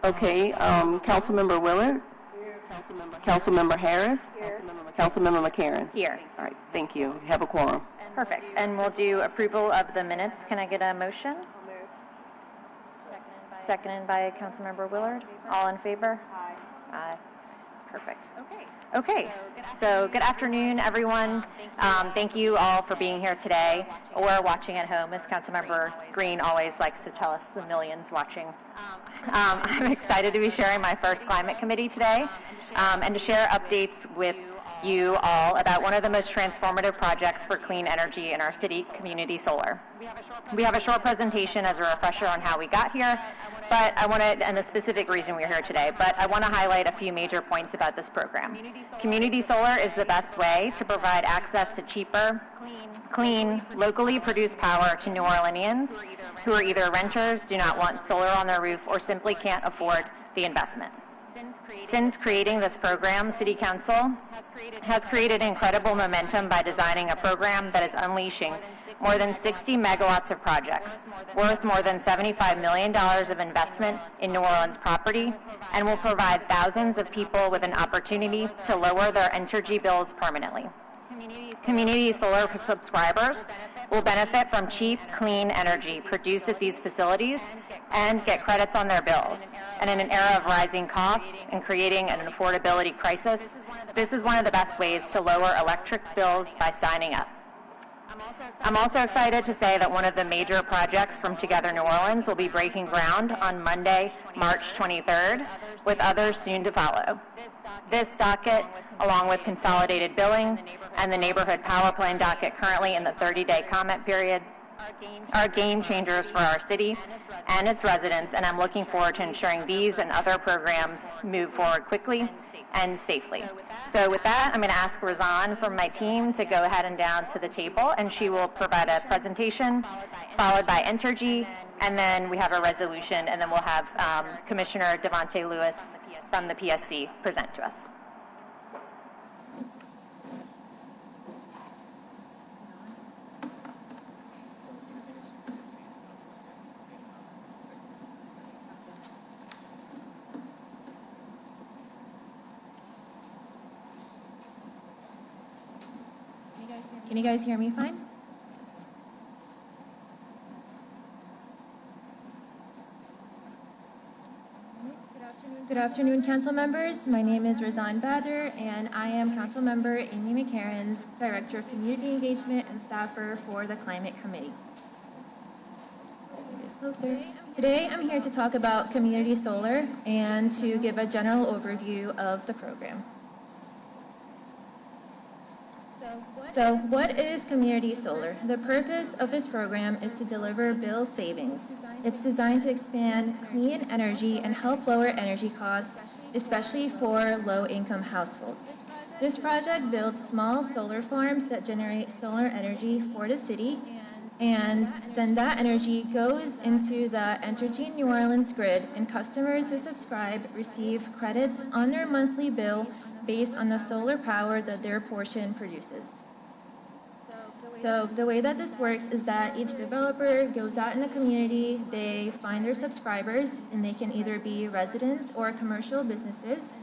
Okay, Councilmember Willard? Councilmember Harris? Councilmember McCarron? Here. All right, thank you. You have a quorum. Perfect. And we'll do approval of the minutes. Can I get a motion? Seconded by Councilmember Willard. All in favor? Aye. Perfect. Okay, so good afternoon, everyone. Thank you all for being here today or watching at home, as Councilmember Green always likes to tell us, the millions watching. I'm excited to be sharing my first Climate Committee today and to share updates with you all about one of the most transformative projects for clean energy in our city, Community Solar. We have a short presentation as a refresher on how we got here, but and the specific reason we're here today, but I want to highlight a few major points about this program. Community Solar is the best way to provide access to cheaper, clean, locally produced power to New Orleanians who are either renters, do not want solar on their roof, or simply can't afford the investment. Since creating this program, City Council has created incredible momentum by designing a program that is unleashing more than 60 megawatts of projects, worth more than $75 million of investment in New Orleans property, and will provide thousands of people with an opportunity to lower their energy bills permanently. Community Solar subscribers will benefit from cheap, clean energy produced at these facilities and get credits on their bills. And in an era of rising costs and creating an affordability crisis, this is one of the best ways to lower electric bills by signing up. I'm also excited to say that one of the major projects from Together New Orleans will be breaking ground on Monday, March 23rd, with others soon to follow. This docket, along with consolidated billing and the neighborhood power plan docket currently in the 30-day comment period, are game changers for our city and its residents, and I'm looking forward to ensuring these and other programs move forward quickly and safely. So with that, I'm going to ask Razan from my team to go ahead and down to the table, and she will provide a presentation followed by Entergy, and then we have a resolution, and then we'll have Commissioner Devontae Lewis from the PSC present to us. Can you guys hear me fine? Good afternoon, council members. My name is Razan Badr, and I am council member Amy McCarron's Director of Community Engagement and staffer for the Climate Committee. Today, I'm here to talk about Community Solar and to give a general overview of the program. So what is Community Solar? The purpose of this program is to deliver bill savings. It's designed to expand clean energy and help lower energy costs, especially for low-income households. This project builds small solar farms that generate solar energy for the city, and then that energy goes into the Entergy New Orleans grid, and customers who subscribe receive credits on their monthly bill based on the solar power that their portion produces. So the way that this works is that each developer goes out in the community, they find their subscribers, and they can either be residents or commercial businesses.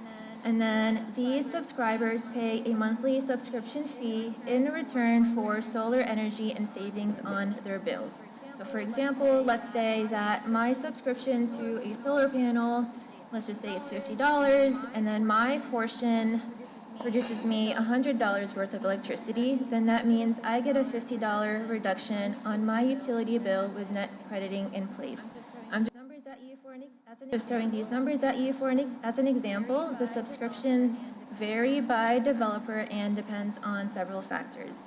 And then these subscribers pay a monthly subscription fee in return for solar energy and savings on their bills. So for example, let's say that my subscription to a solar panel, let's just say it's $50, and then my portion produces me $100 worth of electricity, then that means I get a $50 reduction on my utility bill with net crediting in place. I'm just throwing these numbers at you as an example. The subscriptions vary by developer and depends on several factors.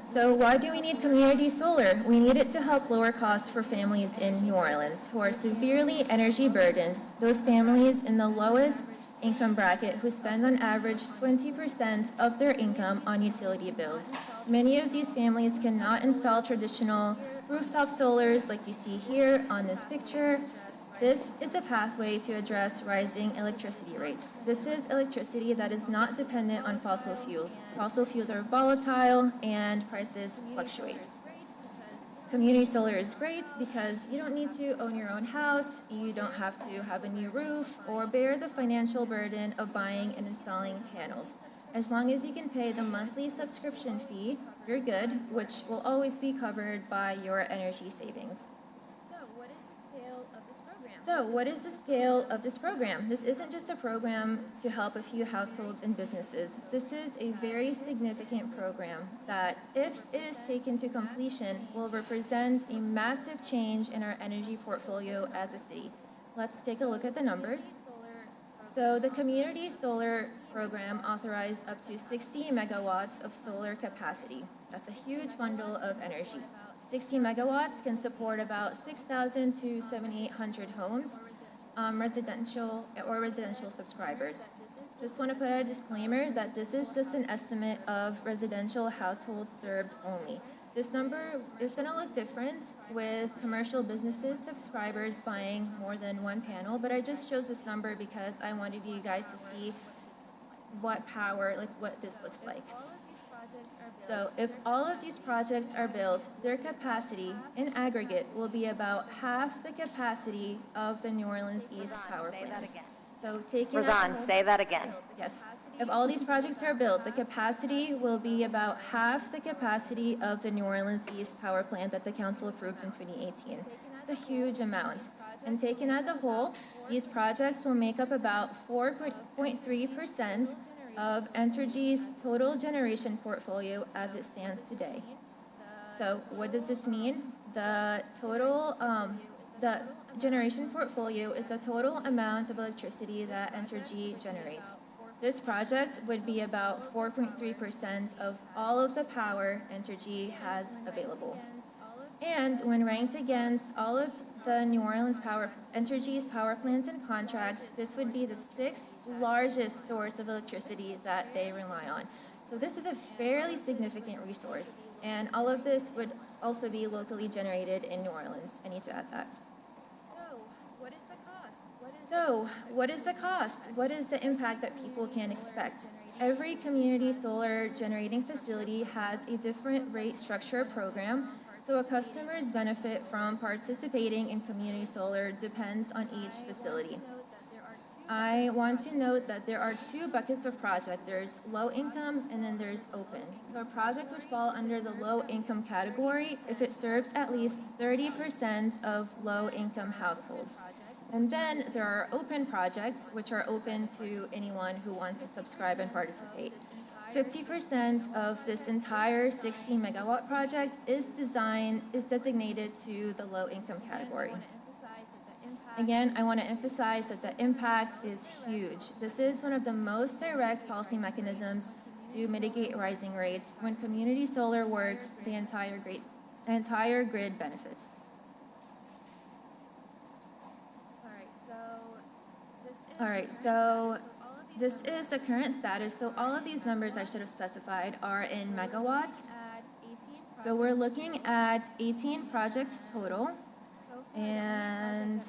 So why do we need community solar? We need it to help lower costs for families in New Orleans who are severely energy burdened, those families in the lowest income bracket who spend on average 20% of their income on utility bills. Many of these families cannot install traditional rooftop solars like you see here on this picture. This is a pathway to address rising electricity rates. This is electricity that is not dependent on fossil fuels. Fossil fuels are volatile and prices fluctuate. Community solar is great because you don't need to own your own house, you don't have to have a new roof, or bear the financial burden of buying and installing panels. As long as you can pay the monthly subscription fee, you're good, which will always be covered by your energy savings. So what is the scale of this program? This isn't just a program to help a few households and businesses. This is a very significant program that, if it is taken to completion, will represent a massive change in our energy portfolio as a city. Let's take a look at the numbers. So the community solar program authorized up to 60 megawatts of solar capacity. That's a huge bundle of energy. 60 megawatts can support about 6,000 to 7,800 homes, residential subscribers. Just want to put out a disclaimer that this is just an estimate of residential households served only. This number is going to look different with commercial businesses subscribers buying more than one panel, but I just chose this number because I wanted you guys to see what this looks like. So if all of these projects are built, their capacity in aggregate will be about half the capacity of the New Orleans East power plant. So taking Razan, say that again. Yes. If all these projects are built, the capacity will be about half the capacity of the New Orleans East power plant that the council approved in 2018. It's a huge amount. And taken as a whole, these projects will make up about 4.3% of Entergy's total generation portfolio as it stands today. So what does this mean? The generation portfolio is the total amount of electricity that Entergy generates. This project would be about 4.3% of all of the power Entergy has available. And when ranked against all of the New Orleans Entergy's power plants and contracts, this would be the 6th largest source of electricity that they rely on. So this is a fairly significant resource, and all of this would also be locally generated in New Orleans. I need to add that. So what is the cost? What is the impact that people can expect? Every community solar generating facility has a different rate structure program, so a customer's benefit from participating in community solar depends on each facility. I want to note that there are two buckets of project. There's low income and then there's open. So a project would fall under the low income category if it serves at least 30% of low income households. And then there are open projects, which are open to anyone who wants to subscribe and participate. 50% of this entire 60 megawatt project is designated to the low income category. Again, I want to emphasize that the impact is huge. This is one of the most direct policy mechanisms to mitigate rising rates. When community solar works, the entire grid benefits. All right, so this is the current status. So all of these numbers I should have specified are in megawatts. So we're looking at 18 projects total. And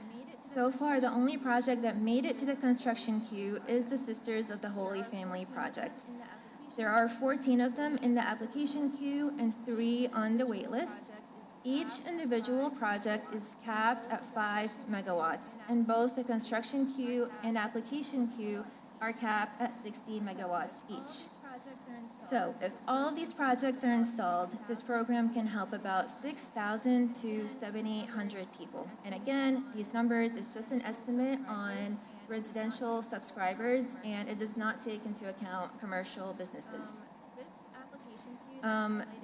so far, the only project that made it to the construction queue is the Sisters of the Holy Family project. There are 14 of them in the application queue and 3 on the wait list. Each individual project is capped at 5 megawatts, and both the construction queue and application queue are capped at 60 megawatts each. So if all of these projects are installed, this program can help about 6,000 to 7,800 people. And again, these numbers is just an estimate on residential subscribers, and it does not take into account commercial businesses.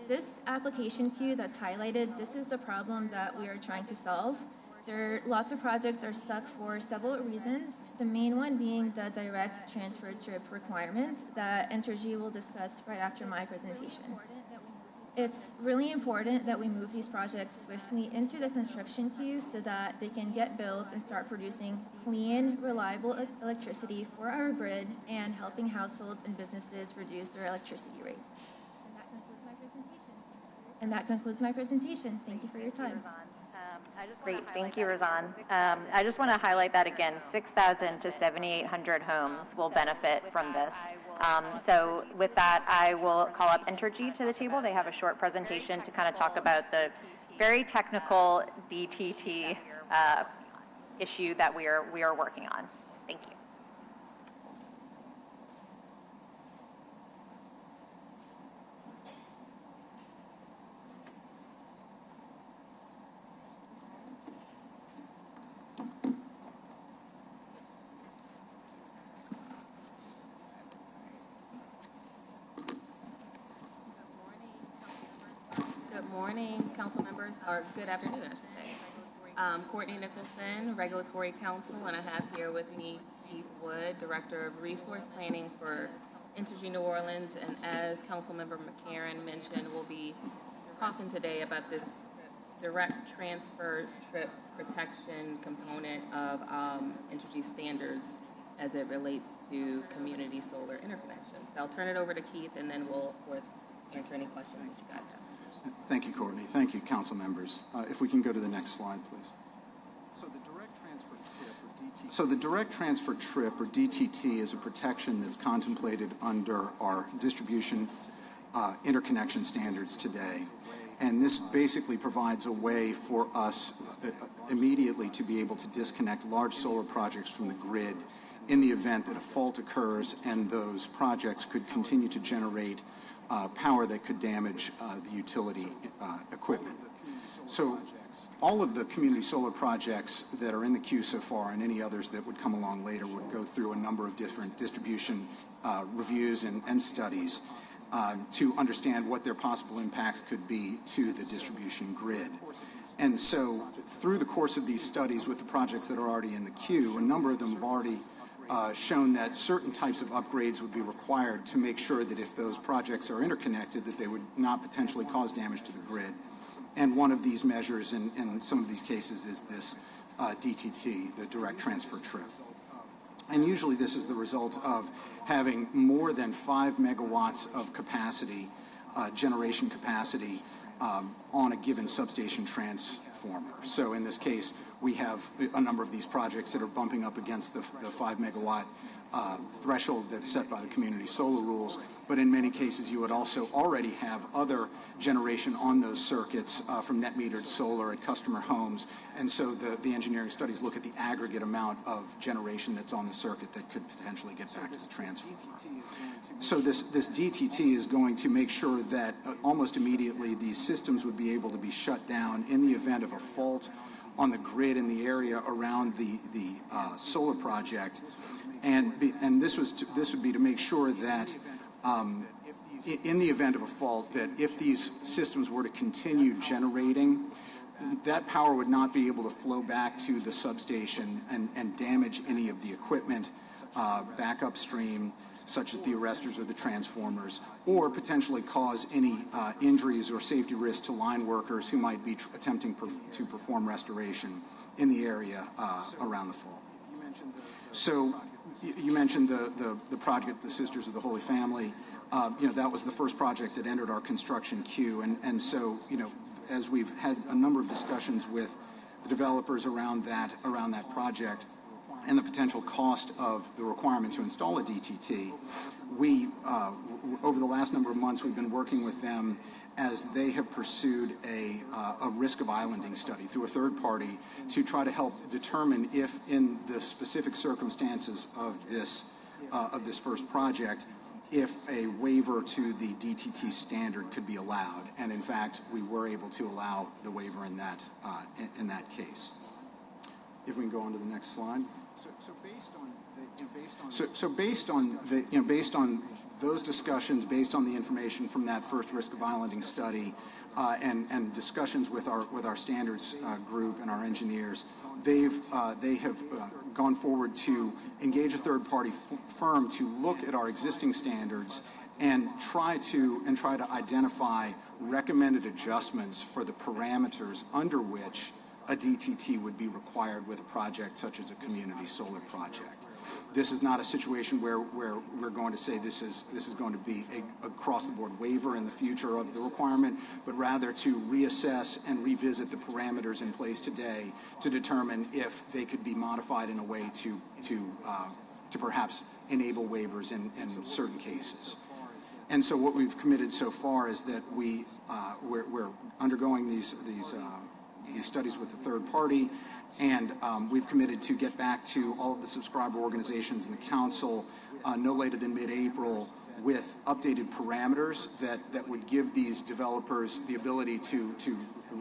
This application queue that's highlighted, this is the problem that we are trying to solve. Lots of projects are stuck for several reasons, the main one being the direct transfer trip requirement that Entergy will discuss right after my presentation. It's really important that we move these projects swiftly into the construction queue so that they can get built and start producing clean, reliable electricity for our grid and helping households and businesses reduce their electricity rates. And that concludes my presentation. Thank you for your time. Great, thank you, Razan. I just want to highlight that again, 6,000 to 7,800 homes will benefit from this. So with that, I will call up Entergy to the table. They have a short presentation to kind of talk about the very technical DTT issue that we are working on. Thank you. Good morning, council members, or good afternoon, I should say. Courtney Nicholson, Regulatory Counsel, and I have here with me Keith Wood, Director of Resource Planning for Entergy New Orleans. And as Councilmember McCarron mentioned, we'll be talking today about this direct transfer trip protection component of Entergy standards as it relates to community solar interconnection. So I'll turn it over to Keith, and then we'll, of course, answer any questions that you guys have. Thank you, Courtney. Thank you, council members. If we can go to the next slide, please. So the direct transfer trip, or DTT, is a protection that's contemplated under our distribution interconnection standards today. And this basically provides a way for us immediately to be able to disconnect large solar projects from the grid in the event that a fault occurs and those projects could continue to generate power that could damage the utility equipment. So all of the community solar projects that are in the queue so far, and any others that would come along later, would go through a number of different distribution reviews and studies to understand what their possible impacts could be to the distribution grid. And so through the course of these studies with the projects that are already in the queue, a number of them have already shown that certain types of upgrades would be required to make sure that if those projects are interconnected, that they would not potentially cause damage to the grid. And one of these measures in some of these cases is this DTT, the direct transfer trip. And usually this is the result of having more than 5 megawatts of capacity, generation capacity, on a given substation transformer. So in this case, we have a number of these projects that are bumping up against the 5 megawatt threshold that's set by the community solar rules. But in many cases, you would also already have other generation on those circuits from net metered solar at customer homes. And so the engineering studies look at the aggregate amount of generation that's on the circuit that could potentially get back to the transformer. So this DTT is going to make sure that almost immediately these systems would be able to be shut down in the event of a fault on the grid in the area around the solar project. And this would be to make sure that in the event of a fault, that if these systems were to continue generating, that power would not be able to flow back to the substation and damage any of the equipment back upstream, such as the arresters or the transformers, or potentially cause any injuries or safety risks to line workers who might be attempting to perform restoration in the area around the fault. So you mentioned the project, the Sisters of the Holy Family. That was the first project that entered our construction queue, and so as we've had a number of discussions with the developers around that project and the potential cost of the requirement to install a DTT, we over the last number of months we've been working with them as they have pursued a risk of islanding study through a third party to try to help determine if, in the specific circumstances of this first project, if a waiver to the DTT standard could be allowed. And in fact, we were able to allow the waiver in that case. If we can go on to the next slide. Based on those discussions, based on the information from that first risk of islanding study, and discussions with our standards group and our engineers, they have gone forward to engage a third-party firm to look at our existing standards and try to identify recommended adjustments for the parameters under which a DTT would be required with a project such as a community solar project. This is not a situation where we're going to say this is going to be a across-the-board waiver in the future of the requirement, but rather to reassess and revisit the parameters in place today to determine if they could be modified in a way to perhaps enable waivers in certain cases. And so what we've committed so far is that we're undergoing these studies with a third party, and we've committed to get back to all of the subscriber organizations and the council no later than mid-April with updated parameters that would give these developers the ability to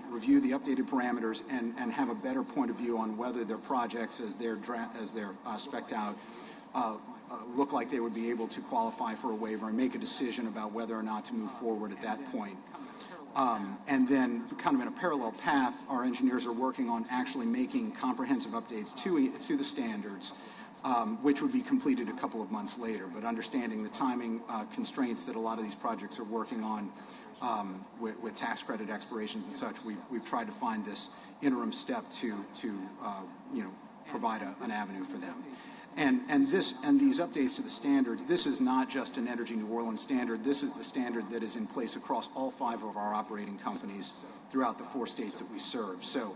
review the updated parameters and have a better point of view on whether their projects, as they're spec'd out, look like they would be able to qualify for a waiver and make a decision about whether or not to move forward at that point. And then, kind of in a parallel path, our engineers are working on actually making comprehensive updates to the standards, which would be completed a couple of months later. But understanding the timing constraints that a lot of these projects are working on with tax credit expirations and such, we've tried to find this interim step to provide an avenue for them. And these updates to the standards, this is not just an Energy New Orleans standard. This is the standard that is in place across all 5 of our operating companies throughout the 4 states that we serve. So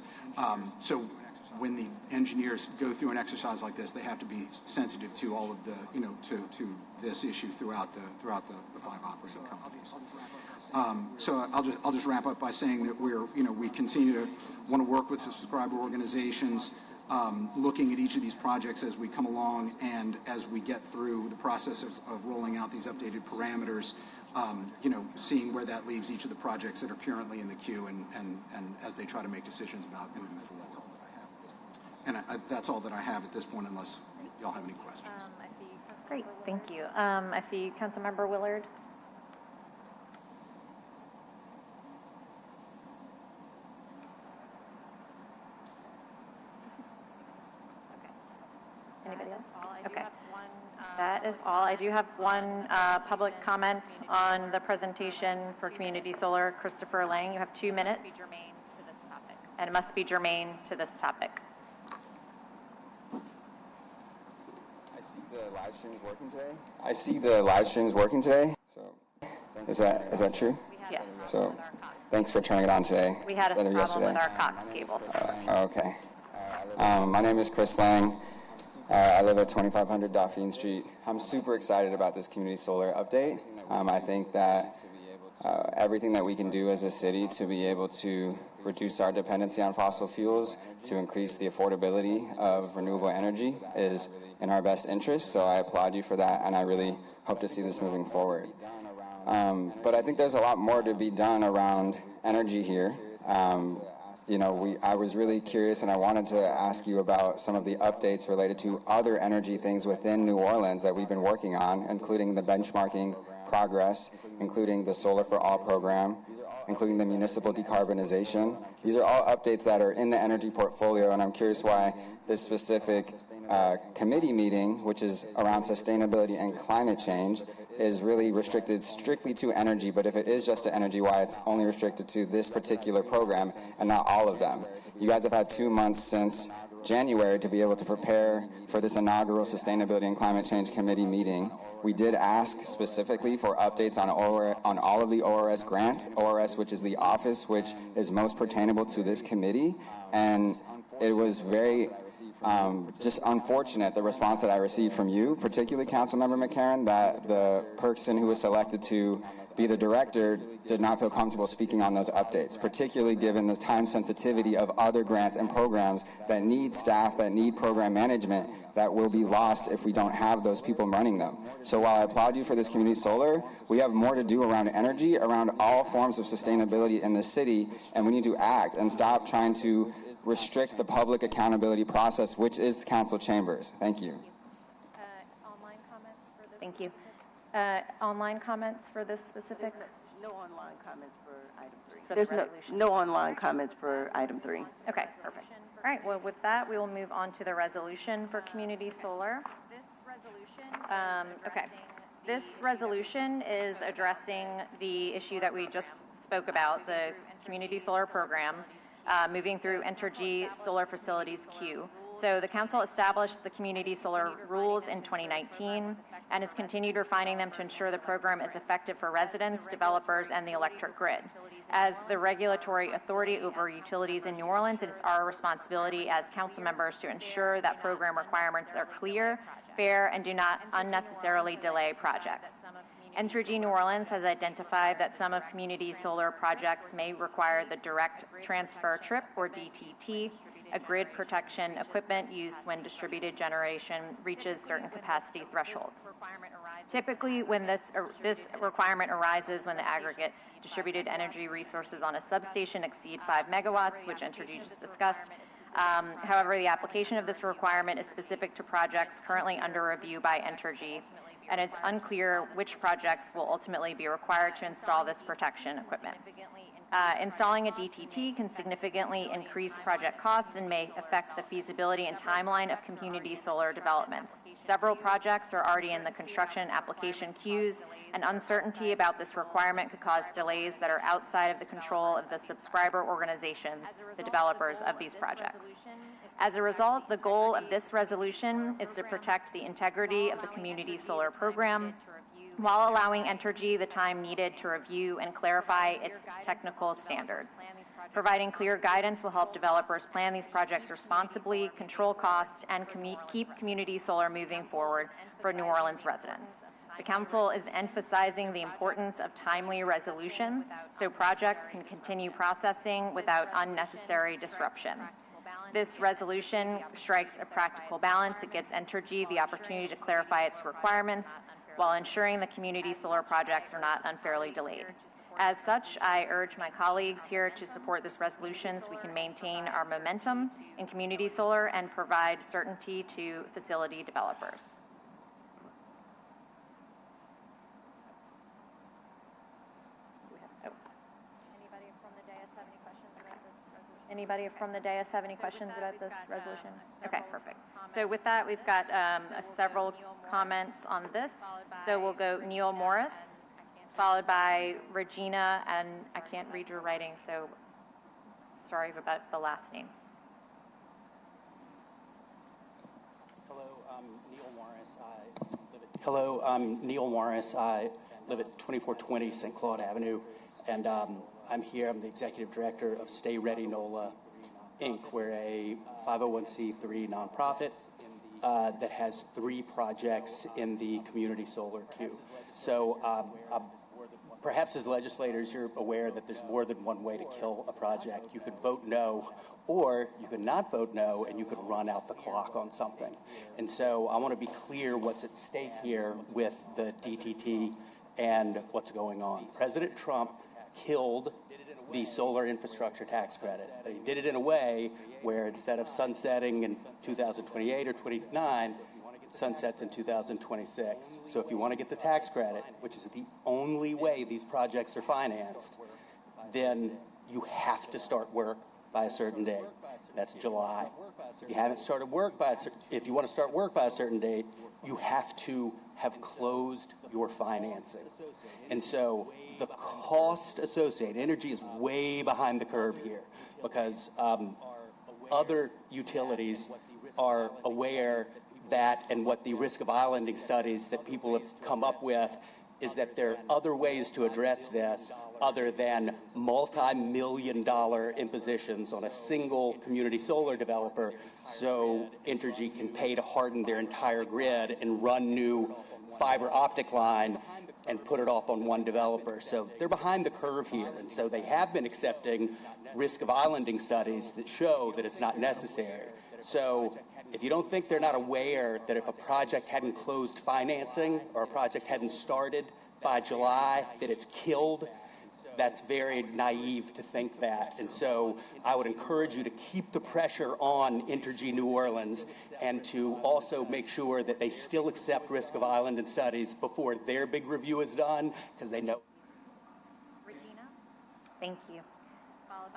when the engineers go through an exercise like this, they have to be sensitive to all of the, to this issue throughout the 5 operating companies. So I'll just wrap up by saying that we continue to want to work with the subscriber organizations, looking at each of these projects as we come along and as we get through the process of rolling out these updated parameters, seeing where that leaves each of the projects that are currently in the queue and as they try to make decisions about moving forward. That's all that I have at this point, unless y'all have any questions. Great, thank you. I see Councilmember Willard. Anybody else? Okay. That is all. I do have one public comment on the presentation for community solar. Christopher Lang, you have 2 minutes. And it must be germane to this topic. I see the live streams working today. So is that true? Yes. So thanks for turning it on today. We had a instead of problem yesterday. with our Cox cable. Okay. My name is Chris Lang. I live at 2500 Dauphine Street. I'm super excited about this community solar update. I think that everything that we can do as a city to be able to reduce our dependency on fossil fuels, to increase the affordability of renewable energy is in our best interest. So I applaud you for that, and I really hope to see this moving forward. But I think there's a lot more to be done around energy here. I was really curious, and I wanted to ask you about some of the updates related to other energy things within New Orleans that we've been working on, including the benchmarking progress, including the Solar for All program, including the municipal decarbonization. These are all updates that are in the energy portfolio, and I'm curious why this specific committee meeting, which is around sustainability and climate change, is really restricted strictly to energy, but if it is just to energy, why it's only restricted to this particular program and not all of them. You guys have had 2 months since January to be able to prepare for this inaugural Sustainability and Climate Change Committee meeting. We did ask specifically for updates on all of the ORS grants, ORS, which is the office which is most pertainable to this committee, and it was very just unfortunate, the response that I received from you, particularly Councilmember McCarron, that the person who was selected to be the director did not feel comfortable speaking on those updates, particularly given the time sensitivity of other grants and programs that need staff, that need program management, that will be lost if we don't have those people running them. So while I applaud you for this community solar, we have more to do around energy, around all forms of sustainability in the city, and we need to act and stop trying to restrict the public accountability process, which is council chambers. Thank you. Online comments for this? Thank you. Online comments for this specific? No online comments for item 3. For the There's resolution. no online comments for item 3. Okay, perfect. All right, well, with that, we will move on to the resolution for community solar. Okay. This resolution is addressing the issue that we just spoke about, the community solar program, moving through Entergy Solar Facilities queue. So the council established the community solar rules in 2019 and has continued refining them to ensure the program is effective for residents, developers, and the electric grid. As the regulatory authority over utilities in New Orleans, it is our responsibility as council members to ensure that program requirements are clear, fair, and do not unnecessarily delay projects. Entergy New Orleans has identified that some of community solar projects may require the direct transfer trip, or DTT, a grid protection equipment used when distributed generation reaches certain capacity thresholds. Typically, when this requirement arises when the aggregate distributed energy resources on a substation exceed 5 megawatts, which Entergy just discussed. However, the application of this requirement is specific to projects currently under review by Entergy, and it's unclear which projects will ultimately be required to install this protection equipment. Installing a DTT can significantly increase project costs and may affect the feasibility and timeline of community solar developments. Several projects are already in the construction application queues, and uncertainty about this requirement could cause delays that are outside of the control of the subscriber organizations, the developers of these projects. As a result, the goal of this resolution is to protect the integrity of the community solar program while allowing Entergy the time needed to review and clarify its technical standards. Providing clear guidance will help developers plan these projects responsibly, control costs, and keep community solar moving forward for New Orleans residents. The Council is emphasizing the importance of timely resolution so projects can continue processing without unnecessary disruption. This resolution strikes a practical balance. It gives Entergy the opportunity to clarify its requirements while ensuring the community solar projects are not unfairly delayed. As such, I urge my colleagues here to support this resolution so we can maintain our momentum in community solar and provide certainty to facility developers. Anybody from the dais have any questions about this resolution? Okay, perfect. So with that, we've got several comments on this. So we'll go Neil Morris, followed by Regina, and I can't read your writing, so sorry about the last name. Hello, I'm Neil Morris. I live at 2420 St. Claude Avenue, and I'm here. I'm the executive director of Stay Ready NOLA, Inc. We're a 501c3 nonprofit that has 3 projects in the community solar queue. So perhaps as legislators, you're aware that there's more than one way to kill a project. You could vote no, or you could not vote no, and you could run out the clock on something. And so I want to be clear what's at stake here with the DTT and what's going on. President Trump killed the solar infrastructure tax credit. But he did it in a way where instead of sunsetting in 2028 or 29, sunsets in 2026. So if you want to get the tax credit, which is the only way these projects are financed, then you have to start work by a certain date. That's July. If you haven't started work by if you want to start work by a certain date, you have to have closed your financing. And so the cost associated, Entergy is way behind the curve here because other utilities are aware that, and what the risk of islanding studies that people have come up with is that there are other ways to address this other than multi-million-dollar impositions on a single community solar developer so Entergy can pay to harden their entire grid and run new fiber optic line and put it off on one developer. So they're behind the curve here, and so they have been accepting risk of islanding studies that show that it's not necessary. So if you don't think they're not aware that if a project hadn't closed financing or a project hadn't started by July, that it's killed, that's very naive to think that. And so I would encourage you to keep the pressure on Entergy New Orleans and to also make sure that they still accept risk of islanding studies before their big review is done, because they know. Regina? Thank you.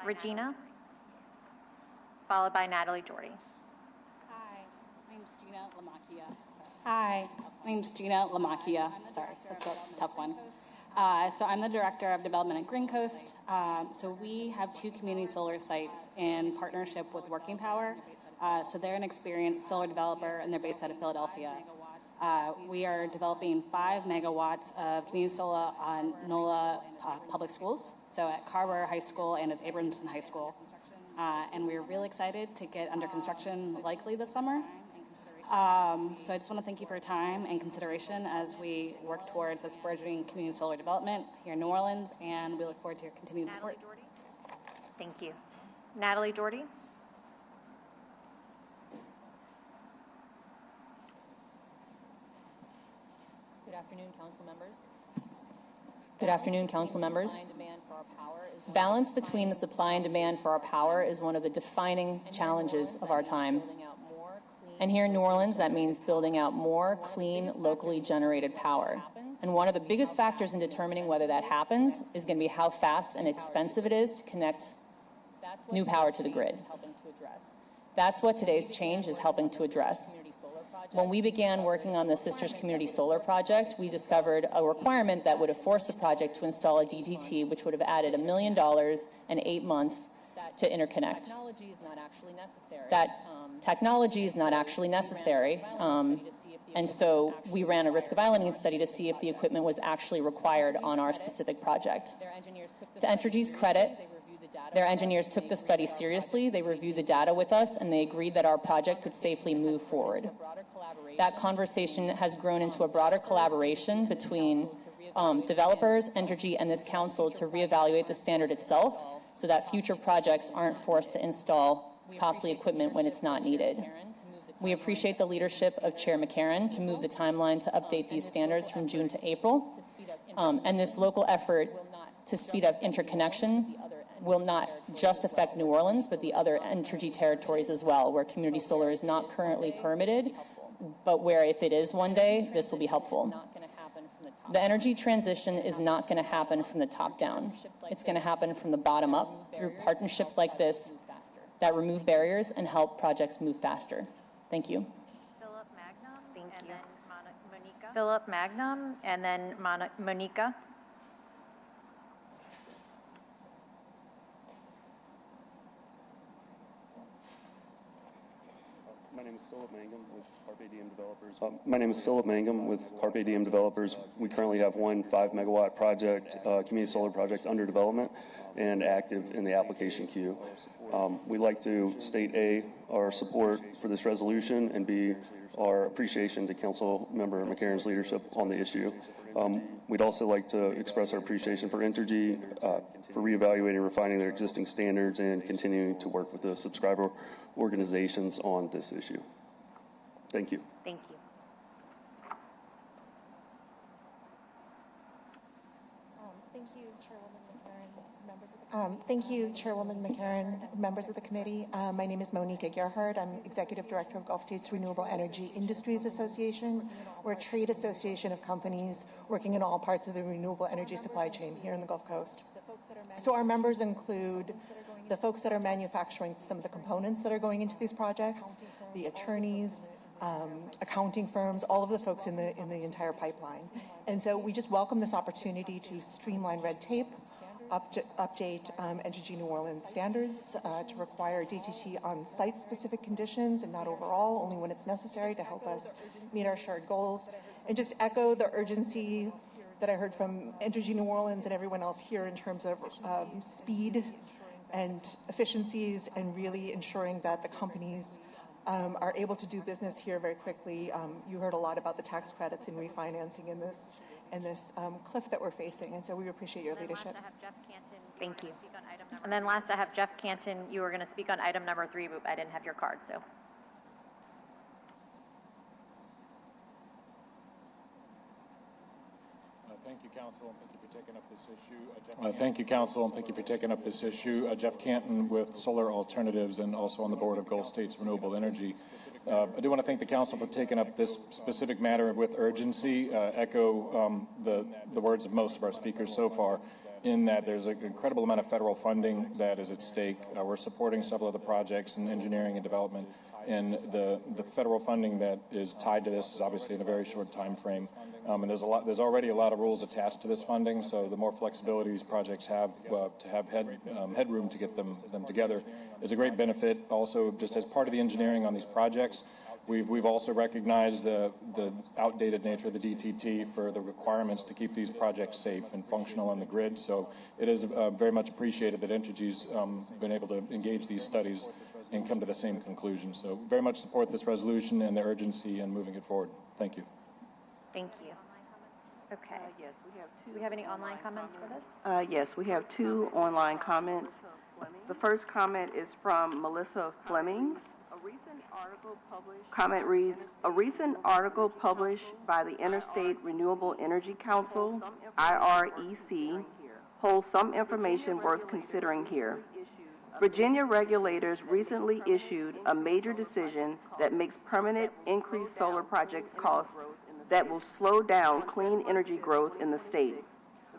Regina? Followed by Natalie Jordy. Hi, my name's Gina Lamacchia. Hi, my name's Gina Lamacchia. Sorry, that's a tough one. So I'm the Director of Development at Green Coast. So we have 2 community solar sites in partnership with Working Power. So they're an experienced solar developer, and they're based out of Philadelphia. We are developing 5 megawatts of community solar on NOLA public schools, so at Carver High School and at Abramson High School. And we're really excited to get under construction likely this summer. So I just want to thank you for your time and consideration as we work towards this burgeoning community solar development here in New Orleans, and we look forward to your continued support. Thank you. Natalie Doherty? Good afternoon, council members. Good afternoon, council members. Balance between the supply and demand for our power is one of the defining challenges of our time. And here in New Orleans, that means building out more clean, locally generated power. And one of the biggest factors in determining whether that happens is going to be how fast and expensive it is to connect new power to the grid. That's what today's change is helping to address. When we began working on the Sisters Community Solar Project, we discovered a requirement that would have forced the project to install a DTT, which would have added $1 million and 8 months to interconnect. That technology is not actually necessary, and so we ran a risk of islanding study to see if the equipment was actually required on our specific project. To Entergy's credit, their engineers took the study seriously, they reviewed the data with us, and they agreed that our project could safely move forward. That conversation has grown into a broader collaboration between developers, Entergy, and this council to reevaluate the standard itself so that future projects aren't forced to install costly equipment when it's not needed. We appreciate the leadership of Chair McCarron to move the timeline to update these standards from June to April. And this local effort to speed up interconnection will not just affect New Orleans, but the other Entergy territories as well, where community solar is not currently permitted, but where if it is one day, this will be helpful. The energy transition is not going to happen from the top down. It's going to happen from the bottom up through partnerships like this that remove barriers and help projects move faster. Thank you. Philip Magnum. Thank you. Monica. Philip Magnum, and then Monica. My name is Philip Mangum with Carpe Diem Developers. We currently have one 5-megawatt project, community solar project under development and active in the application queue. We'd like to state A, our support for this resolution, and B, our appreciation to Council Member McCarron's leadership on the issue. We'd also like to express our appreciation for Entergy for reevaluating and refining their existing standards and continuing to work with the subscriber organizations on this issue. Thank you. Thank you. Thank you, Chairwoman McCarron, members of the committee. My name is Monica Gerhard. I'm Executive Director of Gulf States Renewable Energy Industries Association. We're a trade association of companies working in all parts of the renewable energy supply chain here in the Gulf Coast. So our members include the folks that are manufacturing some of the components that are going into these projects, the attorneys, accounting firms, all of the folks in the entire pipeline. And so we just welcome this opportunity to streamline red tape, update Entergy New Orleans standards to require DTT on site-specific conditions and not overall, only when it's necessary to help us meet our shared goals. And just echo the urgency that I heard from Entergy New Orleans and everyone else here in terms of speed and efficiencies and really ensuring that the companies are able to do business here very quickly. You heard a lot about the tax credits and refinancing in this cliff that we're facing, and so we appreciate your leadership. Thank you. And then last I have Jeff Canton. You were going to speak on item number 3, but I didn't have your card, so. Thank you, Council, and thank you for taking up this issue. Jeff Canton with Solar Alternatives and also on the board of Gulf States Renewable Energy. I do want to thank the Council for taking up this specific matter with urgency, echo the words of most of our speakers so far, in that there's an incredible amount of federal funding that is at stake. We're supporting several of the projects in engineering and development, and the federal funding that is tied to this is obviously in a very short time frame. And there's already a lot of rules attached to this funding, so the more flexibility these projects have to have headroom to get them together is a great benefit. Also, just as part of the engineering on these projects, we've also recognized the outdated nature of the DTT for the requirements to keep these projects safe and functional on the grid. So it is very much appreciated that Entergy's been able to engage these studies and come to the same conclusion. So very much support this resolution and the urgency in moving it forward. Thank you. Thank you. Okay. Yes, we have two. Do we have any online comments for this? Yes, we have two online comments. The first comment is from Melissa Flemings. Comment reads, a recent article published by the Interstate Renewable Energy Council, IREC, holds some information worth considering here. Virginia regulators recently issued a major decision that makes permanent increased solar projects costs that will slow down clean energy growth in the state.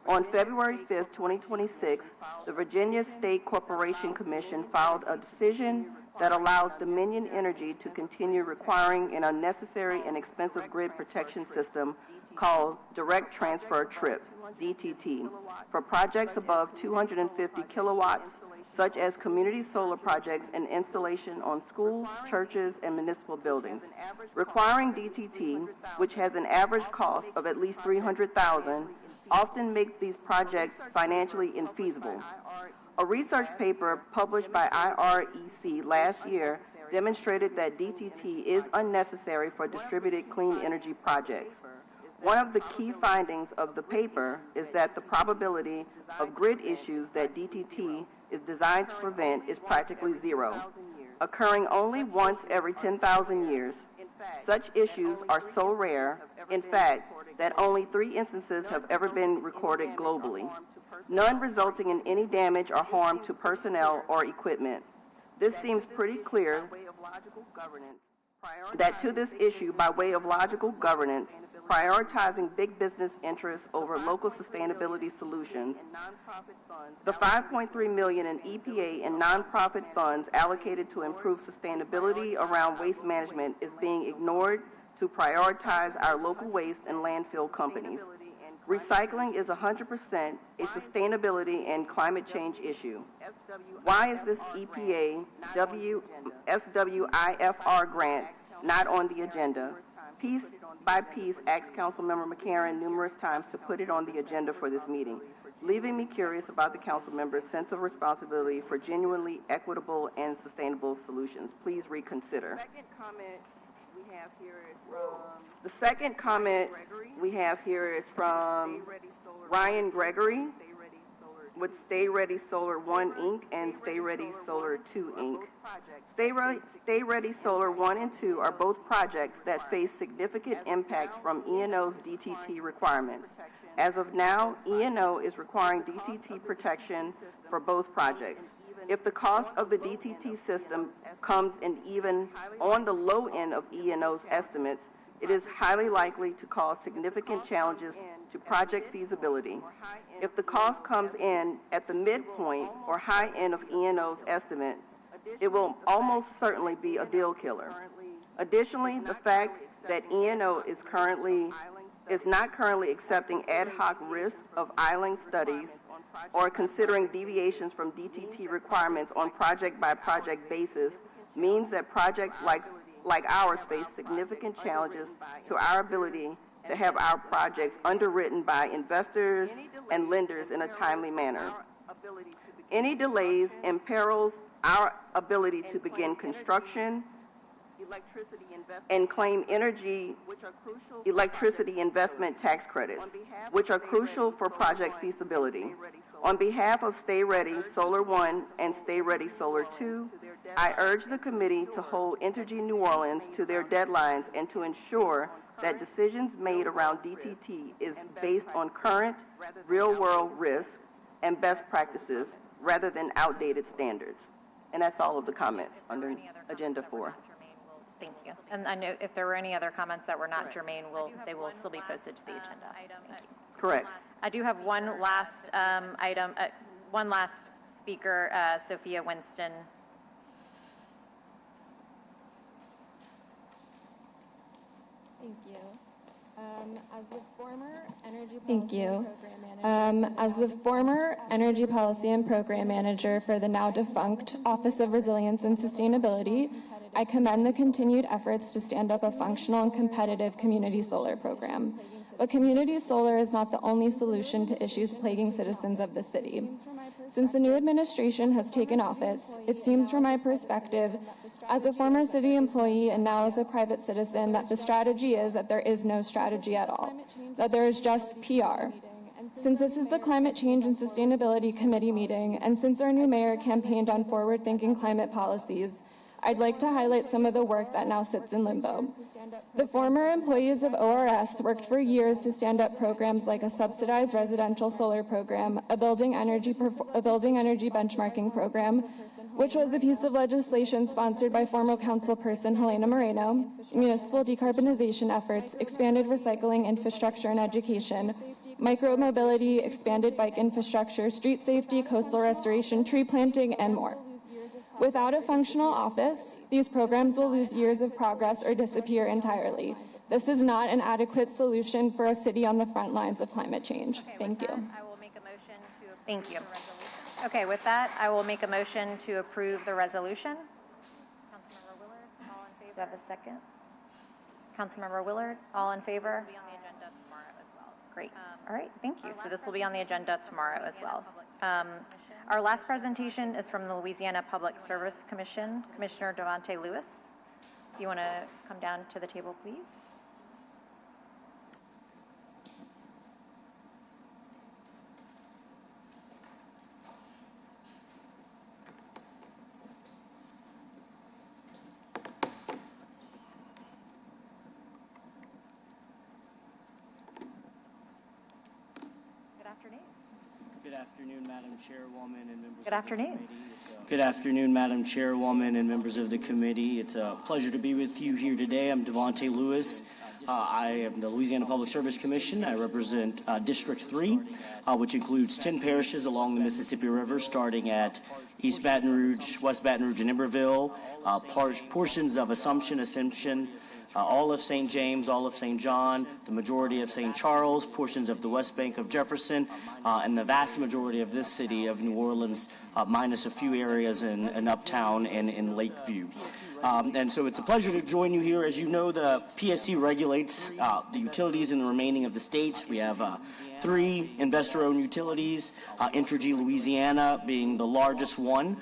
On February 5th, 2026, the Virginia State Corporation Commission filed a decision that allows Dominion Energy to continue requiring an unnecessary and expensive grid protection system called Direct Transfer TRIP, DTT, for projects above 250 kilowatts, such as community solar projects and installation on schools, churches, and municipal buildings. Requiring DTT, which has an average cost of at least $300,000, often makes these projects financially infeasible. A research paper published by IREC last year demonstrated that DTT is unnecessary for distributed clean energy projects. One of the key findings of the paper is that the probability of grid issues that DTT is designed to prevent is practically zero, occurring only once every 10,000 years. Such issues are so rare, in fact, that only 3 instances have ever been recorded globally, none resulting in any damage or harm to personnel or equipment. This seems pretty clear that to this issue, by way of logical governance, prioritizing big business interests over local sustainability solutions, the $5.3 million in EPA and nonprofit funds allocated to improve sustainability around waste management is being ignored to prioritize our local waste and landfill companies. Recycling is 100% a sustainability and climate change issue. Why is this EPA SWIFR grant not on the agenda? Piece by piece, asked Councilmember McCarron numerous times to put it on the agenda for this meeting, leaving me curious about the council member's sense of responsibility for genuinely equitable and sustainable solutions. Please reconsider. The second comment we have here is from Ryan Gregory with Stay Ready Solar 1 Inc. and Stay Ready Solar 2 Inc. Stay Ready Solar 1 and 2 are both projects that face significant impacts from ENO's DTT requirements. As of now, ENO is requiring DTT protection for both projects. If the cost of the DTT system comes in even on the low end of ENO's estimates, it is highly likely to cause significant challenges to project feasibility. If the cost comes in at the midpoint or high end of ENO's estimate, it will almost certainly be a deal killer. Additionally, the fact that ENO is not currently accepting ad hoc risk of island studies or considering deviations from DTT requirements on project-by-project basis means that projects like ours face significant challenges to our ability to have our projects underwritten by investors and lenders in a timely manner. Any delays imperils our ability to begin construction and claim electricity investment tax credits, which are crucial for project feasibility. On behalf of Stay Ready Solar 1 and Stay Ready Solar 2, I urge the committee to hold Entergy New Orleans to their deadlines and to ensure that decisions made around DTT is based on current, real-world risks and best practices rather than outdated standards. And that's all of the comments under Agenda 4. Thank you. And I know if there were any other comments that were not germane, they will still be posted to the agenda. Thank you. Correct. I do have one last item, one last speaker, Sophia Winston. Thank you. As the former Energy Policy and Program Manager for the now defunct Office of Resilience and Sustainability, I commend the continued efforts to stand up a functional and competitive community solar program. But community solar is not the only solution to issues plaguing citizens of the city. Since the new administration has taken office, it seems from my perspective, as a former city employee and now as a private citizen, that the strategy is that there is no strategy at all, that there is just PR. Since this is the Climate Change and Sustainability Committee meeting, and since our new mayor campaigned on forward-thinking climate policies, I'd like to highlight some of the work that now sits in limbo. The former employees of ORS worked for years to stand up programs like a subsidized residential solar program, a building energy benchmarking program, which was a piece of legislation sponsored by former councilperson Helena Moreno, municipal decarbonization efforts, expanded recycling infrastructure and education, micro-mobility, expanded bike infrastructure, street safety, coastal restoration, tree planting, and more. Without a functional office, these programs will lose years of progress or disappear entirely. This is not an adequate solution for a city on the front lines of climate change. Thank you. I will make a motion to approve. Thank you. Okay, with that, I will make a motion to approve the resolution. Councilmember Willard, all in favor? Do I have a second? Councilmember Willard, all in favor? Be on the agenda tomorrow as well. Great. All right, thank you. So this will be on the agenda tomorrow as well. Our last presentation is from the Louisiana Public Service Commission, Commissioner Devontae Lewis. If you want to come down to the table, please. Good afternoon. Good afternoon, Madam Chairwoman and members Good afternoon. of the committee. Good afternoon, Madam Chairwoman and members of the committee. It's a pleasure to be with you here today. I'm Devontae Lewis. I am the Louisiana Public Service Commission. I represent District 3, which includes 10 parishes along the Mississippi River, starting at East Baton Rouge, West Baton Rouge, and Iberville, portions of Assumption, all of St. James, all of St. John, the majority of St. Charles, portions of the West Bank of Jefferson, and the vast majority of this city of New Orleans, minus a few areas in Uptown and in Lakeview. And so it's a pleasure to join you here. As you know, the PSC regulates the utilities in the remaining of the states. We have 3 investor-owned utilities, Entergy Louisiana being the largest one.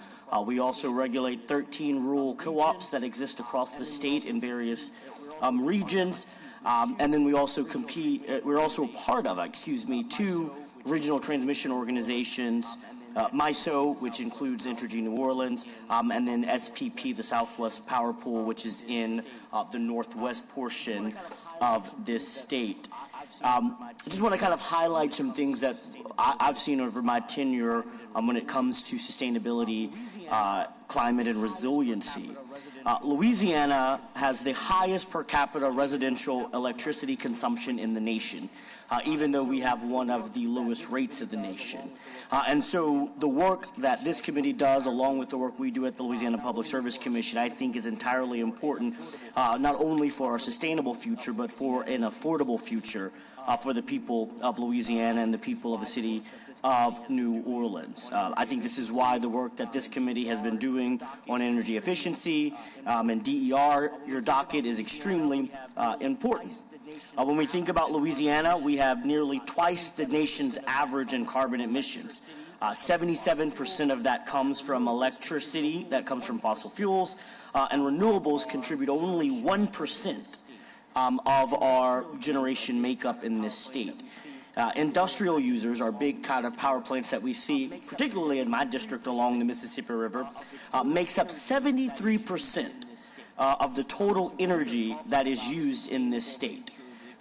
We also regulate 13 rural co-ops that exist across the state in various regions, and then we also we're also a part of, 2 regional transmission organizations, MISO, which includes Entergy New Orleans, and then SPP, the Southwest Power Pool, which is in the northwest portion of this state. I just want to kind of highlight some things that I've seen over my tenure when it comes to sustainability, climate, and resiliency. Louisiana has the highest per capita residential electricity consumption in the nation, even though we have one of the lowest rates of the nation. And so the work that this committee does, along with the work we do at the Louisiana Public Service Commission, I think is entirely important, not only for our sustainable future, but for an affordable future for the people of Louisiana and the people of the city of New Orleans. I think this is why the work that this committee has been doing on energy efficiency and DER, your docket, is extremely important. When we think about Louisiana, we have nearly twice the nation's average in carbon emissions. 77% of that comes from electricity, that comes from fossil fuels, and renewables contribute only 1% of our generation makeup in this state. Industrial users are big kind of power plants that we see, particularly in my district along the Mississippi River, makes up 73% of the total energy that is used in this state.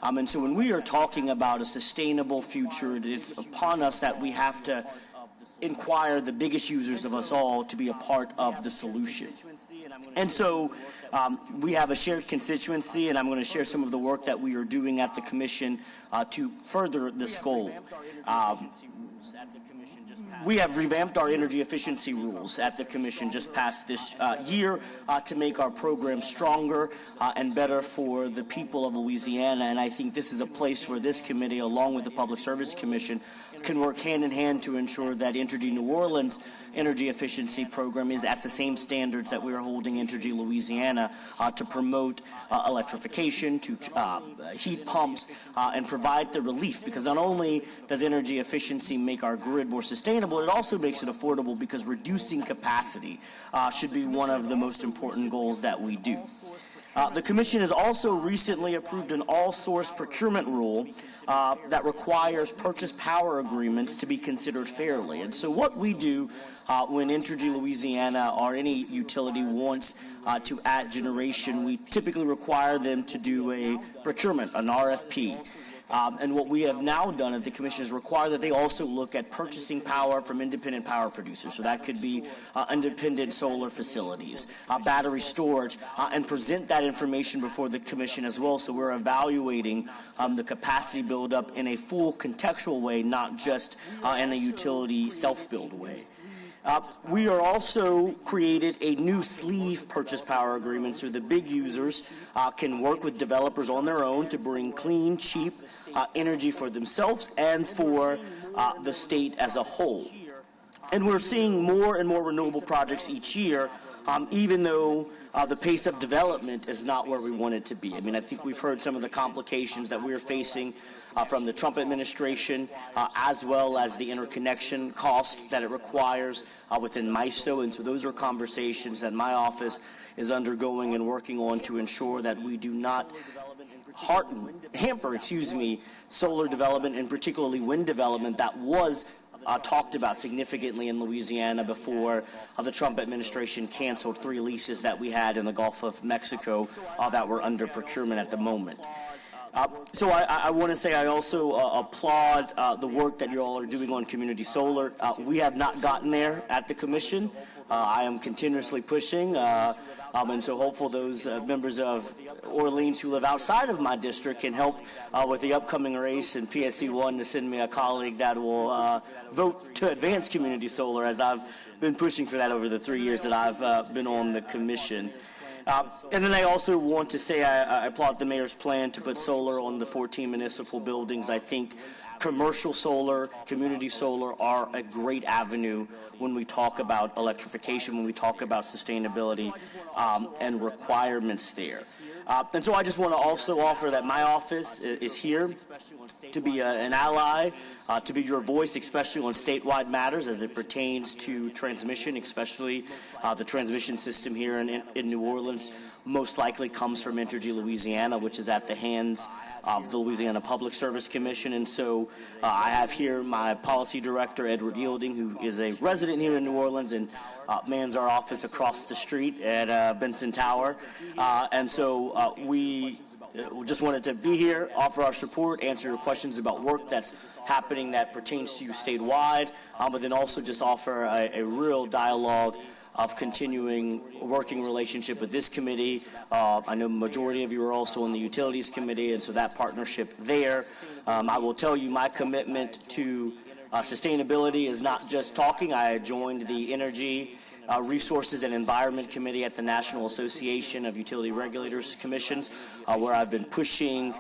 And so when we are talking about a sustainable future, it's upon us that we have to inquire the biggest users of us all to be a part of the solution. And so we have a shared constituency, and I'm going to share some of the work that we are doing at the Commission to further this goal. We have revamped our energy efficiency rules at the Commission just past this year to make our program stronger and better for the people of Louisiana. And I think this is a place where this committee, along with the Public Service Commission, can work hand in hand to ensure that Entergy New Orleans energy efficiency program is at the same standards that we are holding Entergy Louisiana to promote electrification, to heat pumps, and provide the relief. Because not only does energy efficiency make our grid more sustainable, it also makes it affordable, because reducing capacity should be one of the most important goals that we do. The Commission has also recently approved an all-source procurement rule that requires purchase power agreements to be considered fairly. And so what we do when Entergy Louisiana or any utility wants to add generation, we typically require them to do a procurement, an RFP. And what we have now done at the Commission is require that they also look at purchasing power from independent power producers. So that could be independent solar facilities, battery storage, and present that information before the Commission as well. So we're evaluating the capacity buildup in a full contextual way, not just in a utility self-build way. We are also created a new sleeve purchase power agreement, so the big users can work with developers on their own to bring clean, cheap energy for themselves and for the state as a whole. And we're seeing more and more renewable projects each year, even though the pace of development is not where we want it to be. I mean, I think we've heard some of the complications that we're facing from the Trump administration, as well as the interconnection cost that it requires within MISO. And so those are conversations that my office is undergoing and working on to ensure that we do not hamper solar development, and particularly wind development that was talked about significantly in Louisiana before the Trump administration canceled 3 leases that we had in the Gulf of Mexico that were under procurement at the moment. So I want to say I also applaud the work that you all are doing on community solar. We have not gotten there at the Commission. I am continuously pushing, and so hopeful those members of Orleans who live outside of my district can help with the upcoming race in PSC 1 to send me a colleague that will vote to advance community solar, as I've been pushing for that over the 3 years that I've been on the Commission. And then I also want to say I applaud the mayor's plan to put solar on the 14 municipal buildings. I think commercial solar, community solar are a great avenue when we talk about electrification, when we talk about sustainability and requirements there. And so I just want to also offer that my office is here to be an ally, to be your voice, especially on statewide matters as it pertains to transmission, especially the transmission system here in New Orleans most likely comes from Entergy Louisiana, which is at the hands of the Louisiana Public Service Commission. And so I have here my policy director, Edward Yielding, who is a resident here in New Orleans and mans our office across the street at Benson Tower. And so we just wanted to be here, offer our support, answer your questions about work that's happening that pertains to you statewide, but then also just offer a real dialogue of continuing working relationship with this committee. I know the majority of you are also on the Utilities Committee, and so that partnership there. I will tell you my commitment to sustainability is not just talking. I joined the Energy, Resources and Environment Committee at the National Association of Utility Regulators Commissions, where I've been pushing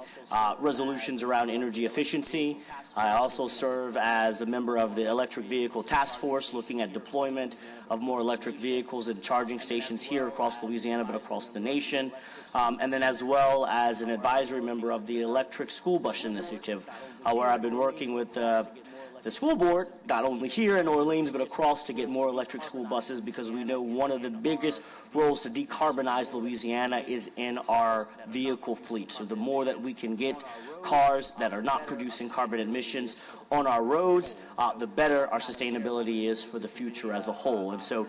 resolutions around energy efficiency. I also serve as a member of the Electric Vehicle Task Force, looking at deployment of more electric vehicles and charging stations here across Louisiana, but across the nation. And then as well as an advisory member of the Electric School Bus Initiative, where I've been working with the school board, not only here in Orleans, but across, to get more electric school buses, because we know one of the biggest roles to decarbonize Louisiana is in our vehicle fleet. So the more that we can get cars that are not producing carbon emissions on our roads, the better our sustainability is for the future as a whole. And so,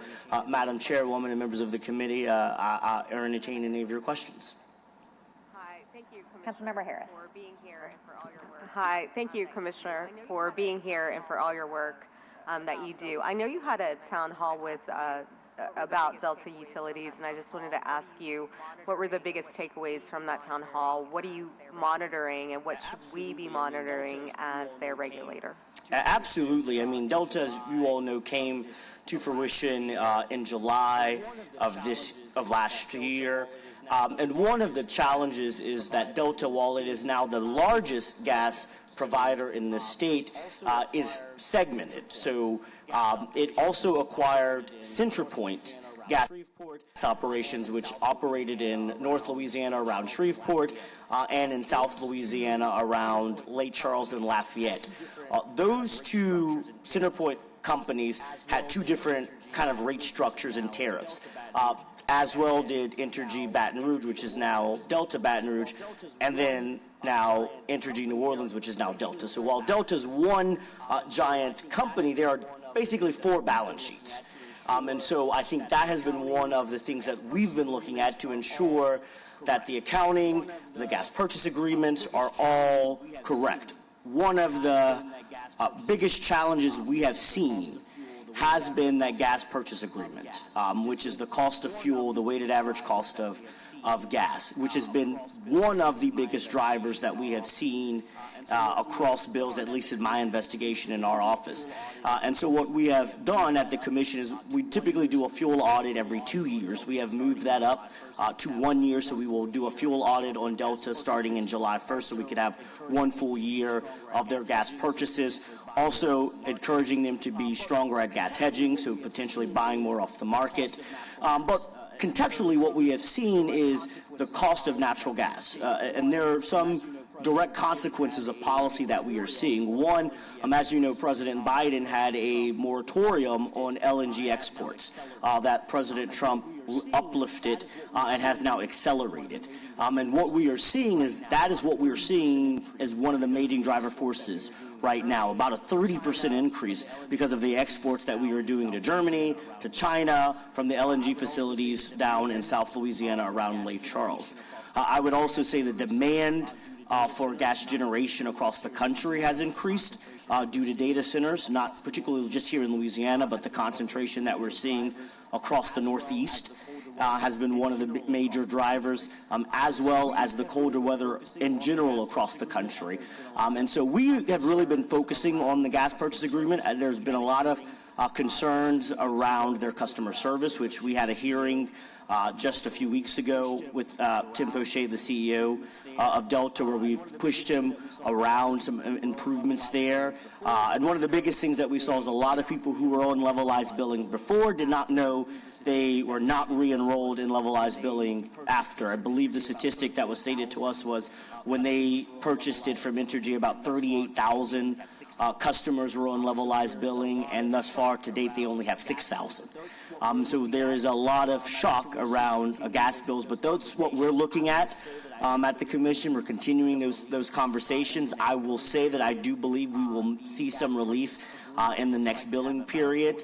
Madam Chairwoman and members of the committee, I entertain any of your questions. Hi, thank you, Councilmember Harris, for being here and for all your work. Hi, thank you, Commissioner, for being here and for all your work that you do. I know you had a town hall with about Delta Utilities, and I just wanted to ask you, what were the biggest takeaways from that town hall? What are you monitoring, and what should we be monitoring as their regulator? Absolutely. I mean, Delta, as you all know, came to fruition in July of last year. And one of the challenges is that Delta, while it is now the largest gas provider in the state is segmented. So it also acquired CenterPoint gas operations, which operated in North Louisiana around Shreveport and in South Louisiana around Lake Charles and Lafayette. Those two CenterPoint companies had two different kind of rate structures and tariffs. As well did Entergy Baton Rouge, which is now Delta Baton Rouge, and then now Entergy New Orleans, which is now Delta. So while Delta's one giant company, there are basically four balance sheets. And so I think that has been one of the things that we've been looking at to ensure that the accounting, the gas purchase agreements are all correct. One of the biggest challenges we have seen has been that gas purchase agreement, which is the cost of fuel, the weighted average cost of gas, which has been one of the biggest drivers that we have seen across bills, at least in my investigation in our office. And so what we have done at the commission is we typically do a fuel audit every 2 years. We have moved that up to 1 year, so we will do a fuel audit on Delta starting in July 1st, so we could have 1 full year of their gas purchases. Also encouraging them to be stronger at gas hedging, so potentially buying more off the market. But contextually, what we have seen is the cost of natural gas. And there are some direct consequences of policy that we are seeing. One, as you know, President Biden had a moratorium on LNG exports that President Trump uplifted and has now accelerated. And what we are seeing is that is what we are seeing as one of the major driver forces right now, about a 30% increase because of the exports that we are doing to Germany, to China, from the LNG facilities down in South Louisiana around Lake Charles. I would also say the demand for gas generation across the country has increased due to data centers, not particularly just here in Louisiana, but the concentration that we're seeing across the Northeast has been one of the major drivers, as well as the colder weather in general across the country. And so we have really been focusing on the gas purchase agreement, and there's been a lot of concerns around their customer service, which we had a hearing just a few weeks ago with Tim Poche, the CEO of Delta, where we've pushed him around some improvements there. And one of the biggest things that we saw is a lot of people who were on levelized billing before did not know they were not re-enrolled in levelized billing after. I believe the statistic that was stated to us was when they purchased it from Entergy, about 38,000 customers were on levelized billing, and thus far to date they only have 6,000. So there is a lot of shock around gas bills, but that's what we're looking at the commission. We're continuing those conversations. I will say that I do believe we will see some relief in the next billing period.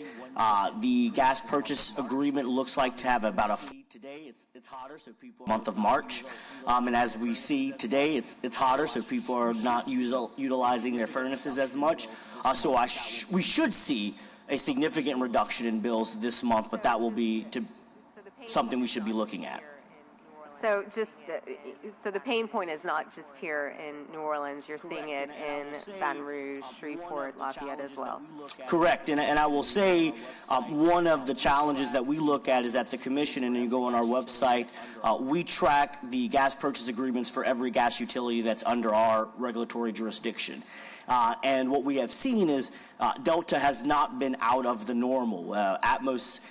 The gas purchase agreement looks like to have about today it's hotter, so people month of March, and as we see today, it's hotter, so people are not utilizing their furnaces as much. So we should see a significant reduction in bills this month, but that will be something we should be looking at. So so the pain point is not just here in New Orleans, you're seeing it in Baton Rouge, Shreveport, Lafayette as well. Correct, and I will say one of the challenges that we look at is at the commission, and you go on our website, we track the gas purchase agreements for every gas utility that's under our regulatory jurisdiction. And what we have seen is Delta has not been out of the normal. Atmos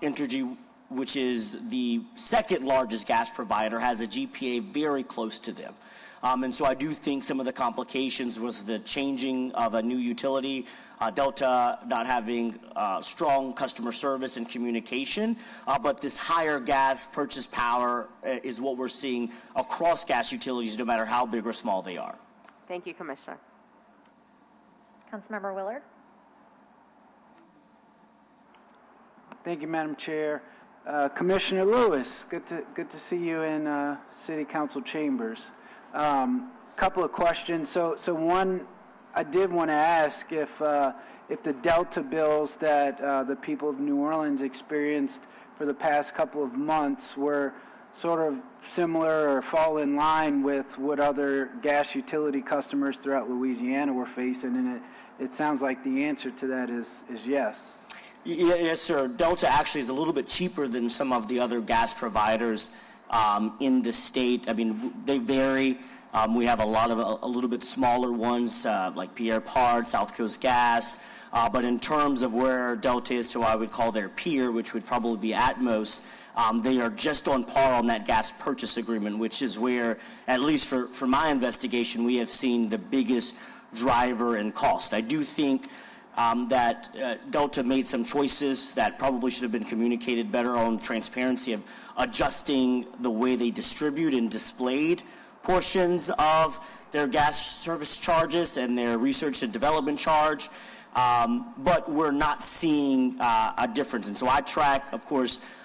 Entergy, which is the second largest gas provider, has a GPA very close to them. And so I do think some of the complications was the changing of a new utility, Delta not having strong customer service and communication, but this higher gas purchase power is what we're seeing across gas utilities, no matter how big or small they are. Thank you, Commissioner. Councilmember Willard. Thank you, Madam Chair. Commissioner Lewis, good to see you in City Council chambers. Couple of questions. So one, I did want to ask if the Delta bills that the people of New Orleans experienced for the past couple of months were sort of similar or fall in line with what other gas utility customers throughout Louisiana were facing, and it sounds like the answer to that is yes. Yes, sir. Delta actually is a little bit cheaper than some of the other gas providers in the state. I mean, they vary. We have a little bit smaller ones like Pierre Part, South Coast Gas. But in terms of where Delta is to what I would call their peer, which would probably be Atmos, they are just on par on that gas purchase agreement, which is where, at least for my investigation, we have seen the biggest driver in cost. I do think that Delta made some choices that probably should have been communicated better on transparency of adjusting the way they distribute and displayed portions of their gas service charges and their research and development charge. But we're not seeing a difference. And so I track, of course,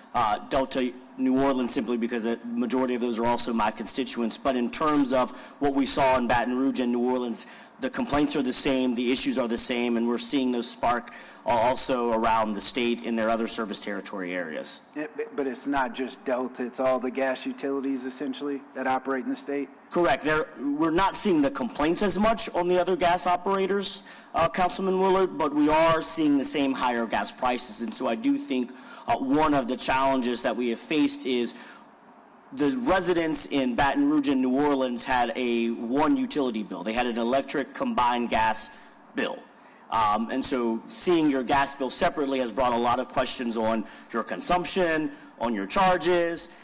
Delta New Orleans simply because the majority of those are also my constituents. But in terms of what we saw in Baton Rouge and New Orleans, the complaints are the same, the issues are the same, and we're seeing those spark also around the state in their other service territory areas. But it's not just Delta, it's all the gas utilities essentially that operate in the state? Correct. We're not seeing the complaints as much on the other gas operators, Councilman Willard, but we are seeing the same higher gas prices. And so I do think one of the challenges that we have faced is the residents in Baton Rouge and New Orleans had one utility bill. They had an electric combined gas bill. And so seeing your gas bill separately has brought a lot of questions on your consumption, on your charges,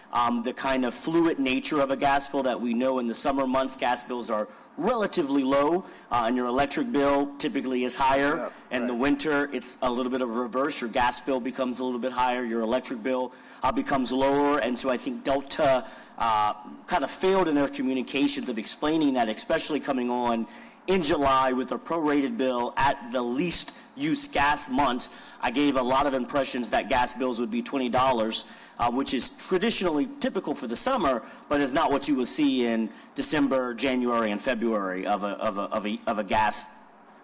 the kind of fluid nature of a gas bill that we know in the summer months gas bills are relatively low, and your electric bill typically is higher. In the winter, it's a little bit of a reverse. Your gas bill becomes a little bit higher, your electric bill becomes lower. And so I think Delta kind of failed in their communications of explaining that, especially coming on in July with a prorated bill at the least use gas month. I gave a lot of impressions that gas bills would be $20, which is traditionally typical for the summer, but is not what you will see in December, January, and February of a gas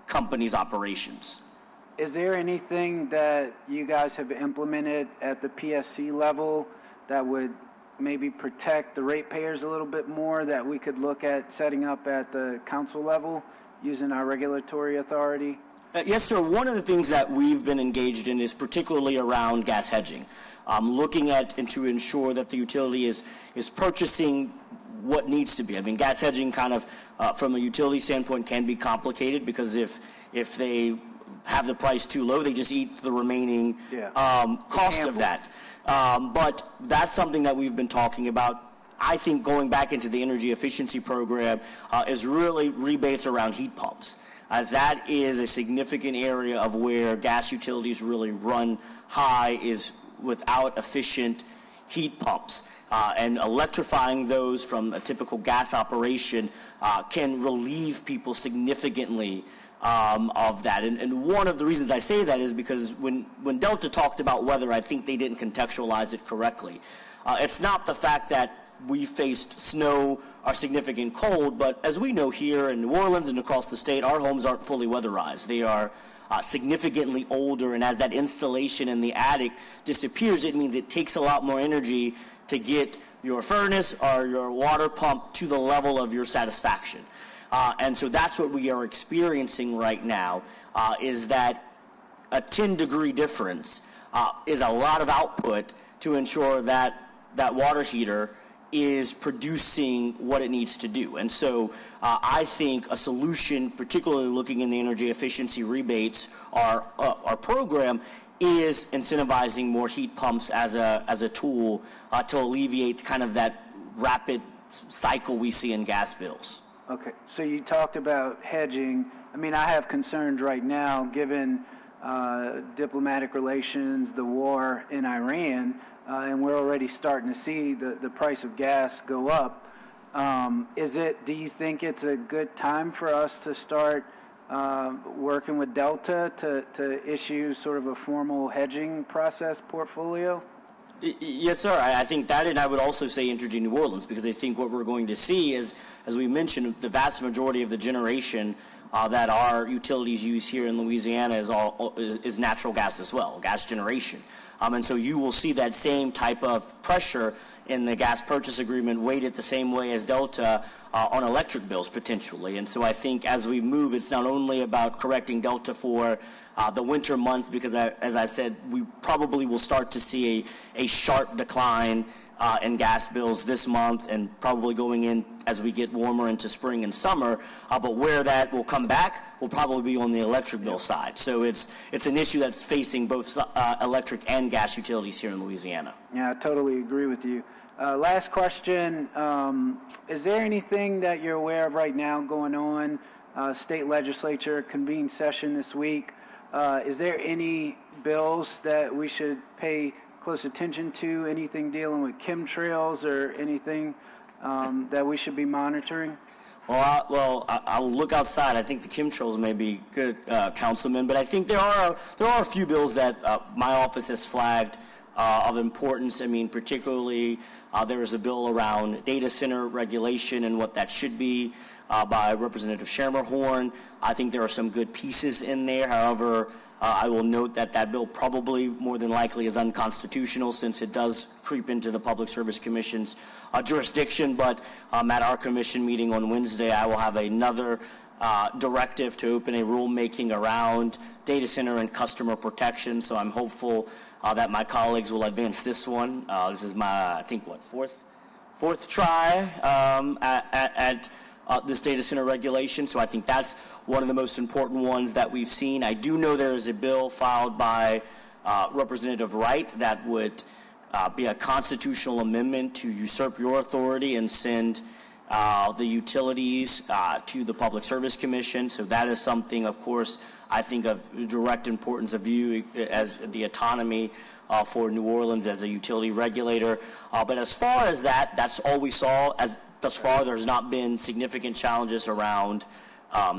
company's operations. Is there anything that you guys have implemented at the PSC level that would maybe protect the ratepayers a little bit more that we could look at setting up at the council level using our regulatory authority? Yes, sir. One of the things that we've been engaged in is particularly around gas hedging, looking at and to ensure that the utility is purchasing what needs to be. I mean, gas hedging kind of, from a utility standpoint, can be complicated because if they have the price too low, they just eat the remaining cost of that. But that's something that we've been talking about. I think going back into the energy efficiency program is really rebates around heat pumps. That is a significant area of where gas utilities really run high is without efficient heat pumps. And electrifying those from a typical gas operation can relieve people significantly of that. And one of the reasons I say that is because when Delta talked about weather, I think they didn't contextualize it correctly. It's not the fact that we faced snow or significant cold, but as we know here in New Orleans and across the state, our homes aren't fully weatherized. They are significantly older, and as that installation in the attic disappears, it means it takes a lot more energy to get your furnace or your water pump to the level of your satisfaction. And so that's what we are experiencing right now, is that a 10-degree difference is a lot of output to ensure that that water heater is producing what it needs to do. And so I think a solution, particularly looking in the energy efficiency rebates, our program is incentivizing more heat pumps as a tool to alleviate kind of that rapid cycle we see in gas bills. Okay, so you talked about hedging. I mean, I have concerns right now, given diplomatic relations, the war in Iran, and we're already starting to see the price of gas go up. Do you think it's a good time for us to start working with Delta to issue sort of a formal hedging process portfolio? Yes, sir. I think that, and I would also say Entergy New Orleans, because I think what we're going to see is, as we mentioned, the vast majority of the generation that our utilities use here in Louisiana is natural gas as well, gas generation. And so you will see that same type of pressure in the gas purchase agreement weighted the same way as Delta on electric bills potentially. And so I think as we move, it's not only about correcting Delta for the winter months, because as I said, we probably will start to see a sharp decline and gas bills this month and probably going in as we get warmer into spring and summer. But where that will come back will probably be on the electric bill side. So it's an issue that's facing both electric and gas utilities here in Louisiana. Yeah, I totally agree with you. Last question. Is there anything that you're aware of right now going on? State legislature convened session this week. Is there any bills that we should pay close attention to? Anything dealing with chemtrails or anything that we should be monitoring? Well, I'll look outside. I think the chemtrails may be good, Councilman, but I think there are a few bills that my office has flagged of importance. I mean, particularly there is a bill around data center regulation and what that should be by Representative Schermerhorn. I think there are some good pieces in there. However, I will note that that bill probably more than likely is unconstitutional since it does creep into the Public Service Commission's jurisdiction. But at our commission meeting on Wednesday, I will have another directive to open a rulemaking around data center and customer protection. So I'm hopeful that my colleagues will advance this one. This is my, I think, fourth try at this data center regulation. So I think that's one of the most important ones that we've seen. I do know there is a bill filed by Representative Wright that would be a constitutional amendment to usurp your authority and send the utilities to the Public Service Commission. So that is something, of course, I think of direct importance of you as the autonomy for New Orleans as a utility regulator. But as far as that, that's all we saw. Thus far, there's not been significant challenges around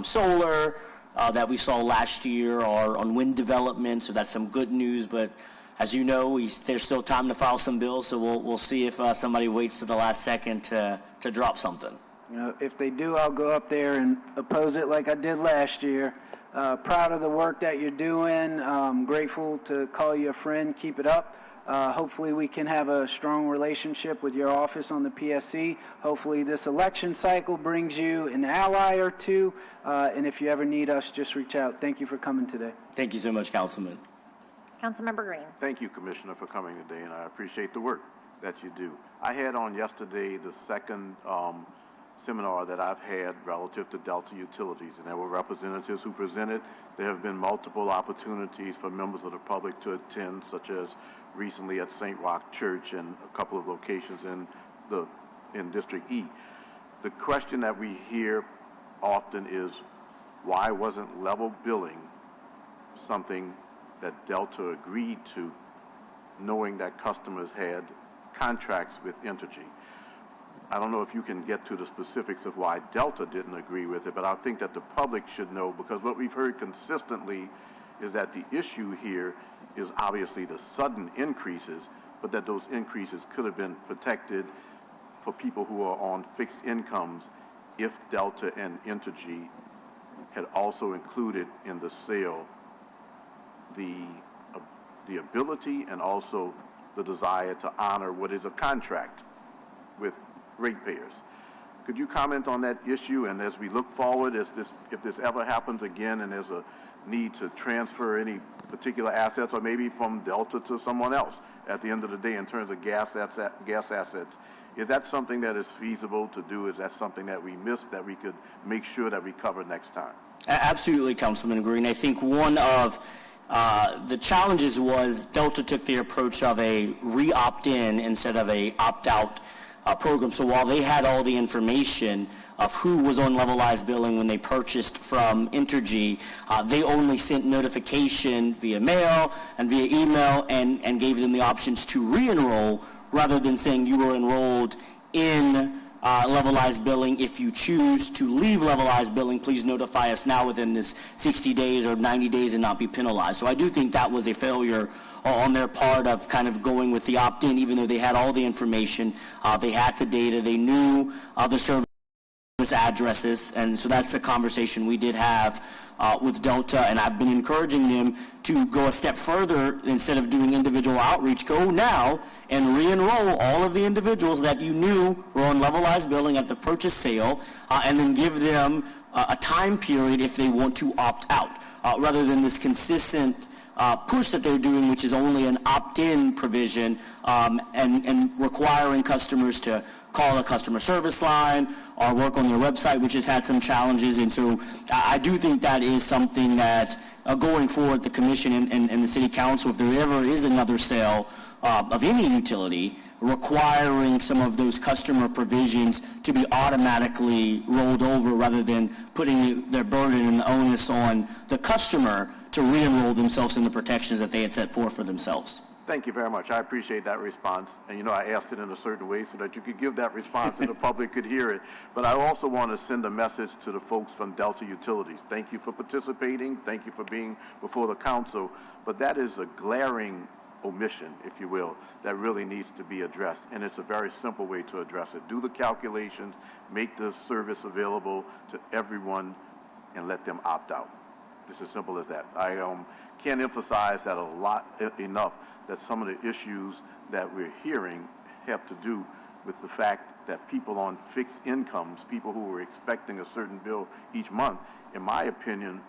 solar that we saw last year or on wind development. So that's some good news. But as you know, there's still time to file some bills. So we'll see if somebody waits to the last second to drop something. You know, if they do, I'll go up there and oppose it like I did last year. Proud of the work that you're doing. Grateful to call you a friend. Keep it up. Hopefully we can have a strong relationship with your office on the PSC. Hopefully this election cycle brings you an ally or two. And if you ever need us, just reach out. Thank you for coming today. Thank you so much, Councilman. Councilmember Green. Thank you, Commissioner, for coming today, and I appreciate the work that you do. I had on yesterday the second seminar that I've had relative to Delta Utilities, and there were representatives who presented. There have been multiple opportunities for members of the public to attend, such as recently at St. Roch Church and a couple of locations in District E. The question that we hear often is, why wasn't level billing something that Delta agreed to, knowing that customers had contracts with Entergy? I don't know if you can get to the specifics of why Delta didn't agree with it, but I think that the public should know, because what we've heard consistently is that the issue here is obviously the sudden increases, but that those increases could have been protected for people who are on fixed incomes if Delta and Entergy had also included in the sale the ability and also the desire to honor what is a contract with ratepayers. Could you comment on that issue? And as we look forward, if this ever happens again and there's a need to transfer any particular assets or maybe from Delta to someone else at the end of the day in terms of gas assets, is that something that is feasible to do? Is that something that we missed that we could make sure that we cover next time? Absolutely, Councilman Green. I think one of the challenges was Delta took the approach of a re-opt-in instead of a opt-out program. So while they had all the information of who was on levelized billing when they purchased from Entergy, they only sent notification via mail and via email and gave them the options to re-enroll rather than saying you were enrolled in levelized billing. If you choose to leave levelized billing, please notify us now within this 60 days or 90 days and not be penalized. So I do think that was a failure on their part of kind of going with the opt-in, even though they had all the information, they had the data, they knew the service addresses, and so that's a conversation we did have with Delta, and I've been encouraging them to go a step further. Instead of doing individual outreach, go now and re-enroll all of the individuals that you knew were on levelized billing at the purchase sale, and then give them a time period if they want to opt out, rather than this consistent push that they're doing, which is only an opt-in provision, and requiring customers to call a customer service line or work on their website, which has had some challenges. And so I do think that is something that going forward, the commission and the city council, if there ever is another sale of any utility, requiring some of those customer provisions to be automatically rolled over rather than putting their burden and the onus on the customer to re-enroll themselves in the protections that they had set forth for themselves. Thank you very much. I appreciate that response. And you know, I asked it in a certain way so that you could give that response and the public could hear it. But I also want to send a message to the folks from Delta Utilities. Thank you for participating. Thank you for being before the council. But that is a glaring omission, if you will, that really needs to be addressed. And it's a very simple way to address it. Do the calculations, make the service available to everyone, and let them opt out. It's as simple as that. I can't emphasize that enough, that some of the issues that we're hearing have to do with the fact that people on fixed incomes, people who were expecting a certain bill each month, in my opinion,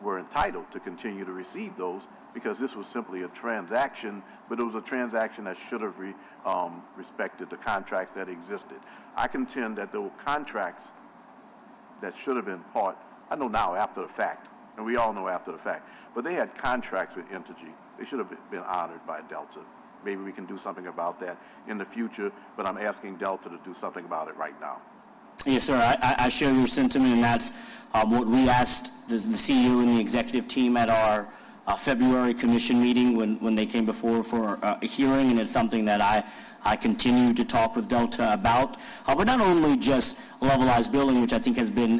were entitled to continue to receive those because this was simply a transaction, but it was a transaction that should have respected the contracts that existed. I contend that there were contracts that should have been part, I know now after the fact, and we all know after the fact, but they had contracts with Entergy. They should have been honored by Delta. Maybe we can do something about that in the future, but I'm asking Delta to do something about it right now. Yes, sir. I share your sentiment, and that's what we asked the CEO and the executive team at our February commission meeting when they came before for a hearing, and it's something that I continue to talk with Delta about. But not only just levelized billing, which I think has been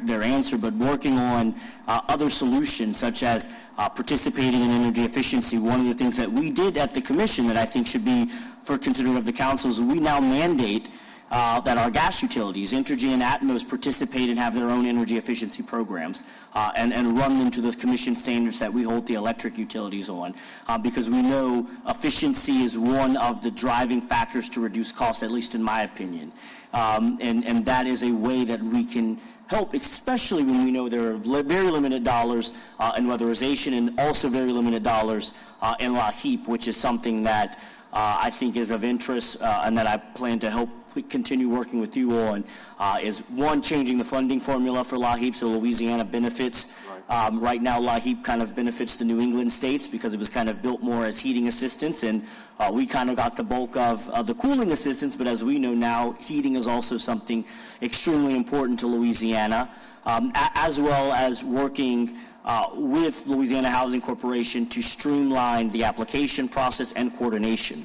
their answer, but working on other solutions such as participating in energy efficiency. One of the things that we did at the commission that I think should be for consideration of the council is we now mandate that our gas utilities, Entergy and Atmos, participate and have their own energy efficiency programs and run them to the commission standards that we hold the electric utilities on, because we know efficiency is one of the driving factors to reduce costs, at least in my opinion. And that is a way that we can help, especially when we know there are very limited dollars in weatherization and also very limited dollars in LAHEAP, which is something that I think is of interest and that I plan to help continue working with you on, is one, changing the funding formula for LAHEAP so Louisiana benefits. Right now, LAHEAP kind of benefits the New England states because it was kind of built more as heating assistance, and we kind of got the bulk of the cooling assistance, but as we know now, heating is also something extremely important to Louisiana, as well as working with Louisiana Housing Corporation to streamline the application process and coordination.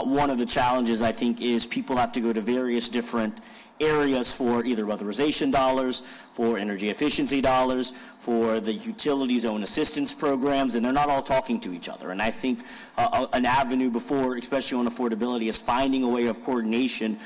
One of the challenges, I think, is people have to go to various different areas for either weatherization dollars, for energy efficiency dollars, for the utilities' own assistance programs, and they're not all talking to each other. And I think an avenue before, especially on affordability, is finding a way of coordination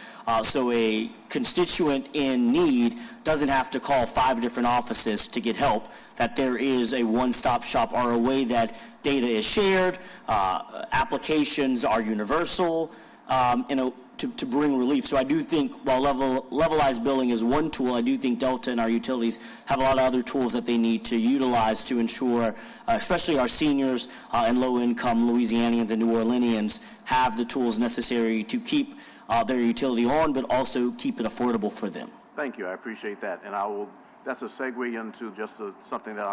so a constituent in need doesn't have to call 5 different offices to get help, that there is a one-stop shop or a way that data is shared, applications are universal, to bring relief. So I do think while levelized billing is one tool, I do think Delta and our utilities have a lot of other tools that they need to utilize to ensure, especially our seniors and low-income Louisianians and New Orleanians have the tools necessary to keep their utility on, but also keep it affordable for them. Thank you. I appreciate that. And that's a segue into just something that